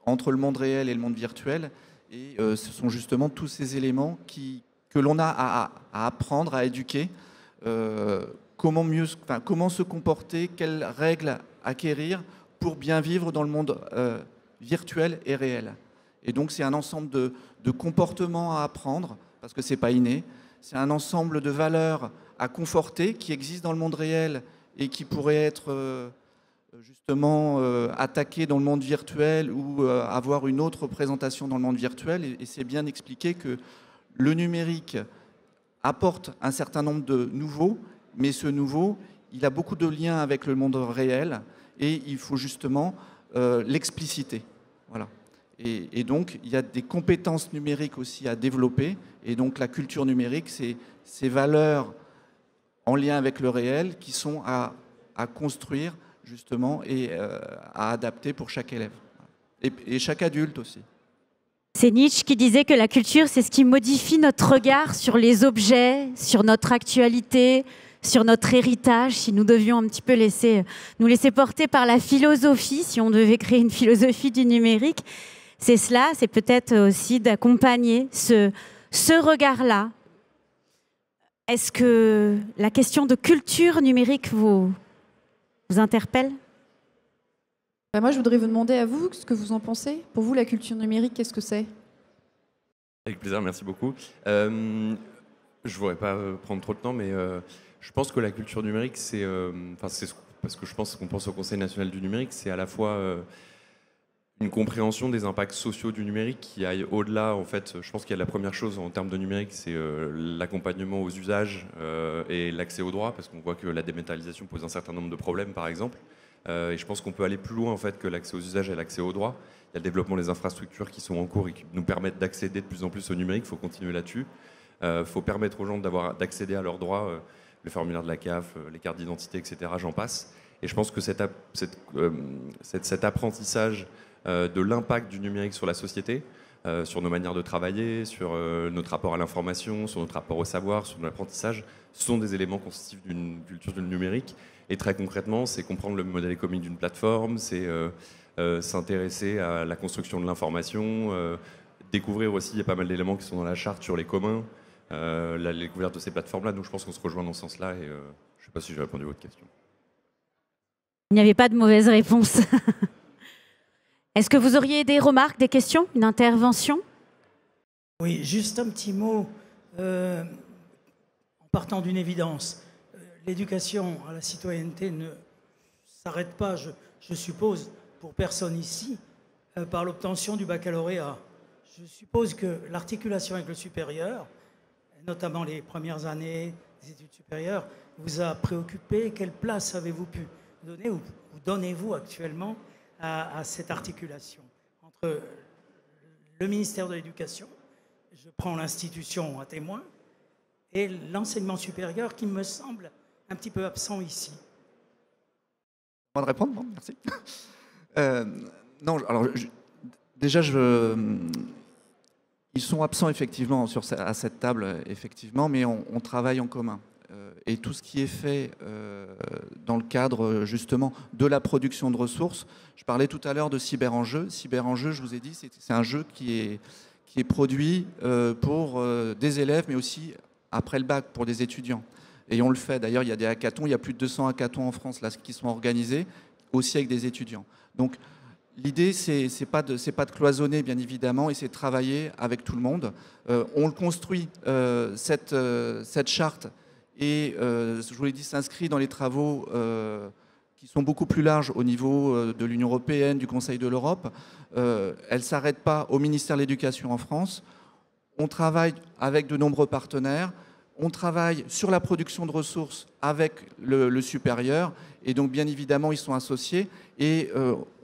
entre le monde réel et le monde virtuel. Et ce sont justement tous ces éléments que l'on a à apprendre, à éduquer. Comment se comporter, quelles règles acquérir pour bien vivre dans le monde virtuel et réel. Et donc c'est un ensemble de comportements à apprendre, parce que ce n'est pas inné. C'est un ensemble de valeurs à conforter qui existent dans le monde réel et qui pourraient être justement attaquées dans le monde virtuel ou avoir une autre représentation dans le monde virtuel. Et c'est bien expliqué que le numérique apporte un certain nombre de nouveaux, mais ce nouveau, il a beaucoup de liens avec le monde réel et il faut justement l'expliciter. Voilà. Et donc, il y a des compétences numériques aussi à développer. Et donc, la culture numérique, c'est ces valeurs en lien avec le réel qui sont à construire, justement, et à adapter pour chaque élève. Et chaque adulte aussi. C'est Nietzsche qui disait que la culture, c'est ce qui modifie notre regard sur les objets, sur notre actualité, sur notre héritage, si nous devions un petit peu nous laisser porter par la philosophie, si on devait créer une philosophie du numérique. C'est cela, c'est peut-être aussi d'accompagner ce regard-là. Est-ce que la question de culture numérique vous interpelle ? Moi, je voudrais vous demander à vous ce que vous en pensez. Pour vous, la culture numérique, qu'est-ce que c'est ? Avec plaisir, merci beaucoup. Je ne voudrais pas prendre trop de temps, mais je pense que la culture numérique, c'est parce que je pense qu'on pense au Conseil national du numérique, c'est à la fois une compréhension des impacts sociaux du numérique qui aille au-delà. En fait, je pense qu'il y a la première chose en termes de numérique, c'est l'accompagnement aux usages et l'accès aux droits, parce qu'on voit que la dématérialisation pose un certain nombre de problèmes, par exemple. Et je pense qu'on peut aller plus loin en fait, que l'accès aux usages et l'accès aux droits. Il y a le développement des infrastructures qui sont en cours et qui nous permettent d'accéder de plus en plus au numérique. Il faut continuer là-dessus. Il faut permettre aux gens d'accéder à leurs droits, le formulaire de la CAF, les cartes d'identité, etc. J'en passe. Et je pense que cet apprentissage de l'impact du numérique sur la société, sur nos manières de travailler, sur notre rapport à l'information, sur notre rapport au savoir, sur l'apprentissage, ce sont des éléments constitutifs d'une culture du numérique. Et très concrètement, c'est comprendre le modèle économique d'une plateforme, c'est s'intéresser à la construction de l'information, découvrir aussi, il y a pas mal d'éléments qui sont dans la charte sur les communs, la découverte de ces plateformes-là. Donc je pense qu'on se rejoint dans ce sens-là et je ne sais pas si j'ai répondu à votre question. Il n'y avait pas de mauvaise réponse. Est-ce que vous auriez des remarques, des questions, une intervention ? Oui, juste un petit mot en partant d'une évidence. L'éducation à la citoyenneté ne s'arrête pas, je suppose, pour personne ici, par l'obtention du baccalauréat. Je suppose que l'articulation avec le supérieur, notamment les premières années des études supérieures, vous a préoccupé. Quelle place avez-vous pu donner ou donnez-vous actuellement à cette articulation entre le ministère de l'Éducation, je prends l'institution à témoin, et l'enseignement supérieur qui me semble un petit peu absent ici. On va répondre, non ? Merci. Non, alors déjà, ils sont absents effectivement à cette table, effectivement, mais on travaille en commun. Et tout ce qui est fait dans le cadre justement de la production de ressources. Je parlais tout à l'heure de Cyberenjeu. Cyberenjeu, je vous ai dit, c'est un jeu qui est produit pour des élèves, mais aussi après le bac, pour des étudiants. Et on le fait. D'ailleurs, il y a des hackathons. Il y a plus de 200 hackathons en France là, qui sont organisés, aussi avec des étudiants. Donc, l'idée, c'est pas de cloisonner, bien évidemment, et c'est de travailler avec tout le monde. On le construit, cette charte, et je vous l'ai dit, s'inscrit dans les travaux qui sont beaucoup plus larges au niveau de l'Union européenne, du Conseil de l'Europe. Elle ne s'arrête pas au ministère de l'Éducation en France. On travaille avec de nombreux partenaires. On travaille sur la production de ressources avec le supérieur. Et donc, bien évidemment, ils sont associés. Et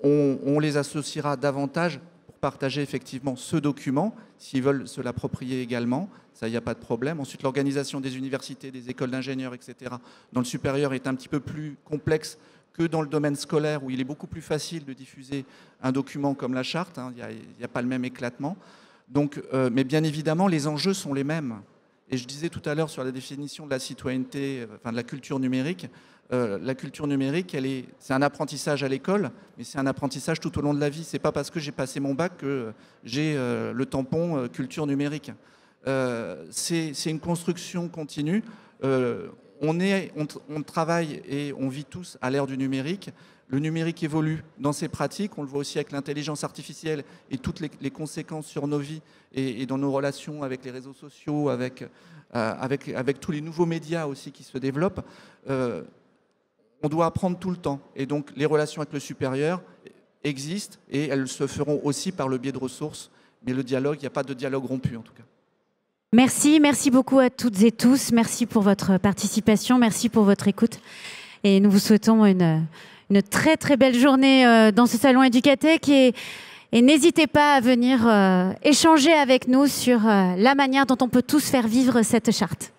on les associera davantage pour partager effectivement ce document, s'ils veulent se l'approprier également. Ça, il n'y a pas de problème. Ensuite, l'organisation des universités, des écoles d'ingénieurs, etc., dans le supérieur est un petit peu plus complexe que dans le domaine scolaire, où il est beaucoup plus facile de diffuser un document comme la charte. Hein. Il n'y a pas le même éclatement. Donc, mais bien évidemment, les enjeux sont les mêmes. Et je disais tout à l'heure sur la définition de la citoyenneté, enfin de la culture numérique. La culture numérique, c'est un apprentissage à l'école, mais c'est un apprentissage tout au long de la vie. C'est pas parce que j'ai passé mon bac que j'ai le tampon culture numérique. C'est une construction continue. On travaille et on vit tous à l'ère du numérique. Le numérique évolue dans ses pratiques. On le voit aussi avec l'intelligence artificielle et toutes les conséquences sur nos vies et dans nos relations avec les réseaux sociaux, avec tous les nouveaux médias aussi qui se développent. On doit apprendre tout le temps. Et donc, les relations avec le supérieur existent et elles se feront aussi par le biais de ressources. Mais le dialogue, il n'y a pas de dialogue rompu en tout cas. Merci beaucoup à toutes et tous. Merci pour votre participation, merci pour votre écoute. Et nous vous souhaitons une très très belle journée dans ce salon Educatech et n'hésitez pas à venir échanger avec nous sur la manière dont on peut tous faire vivre cette charte.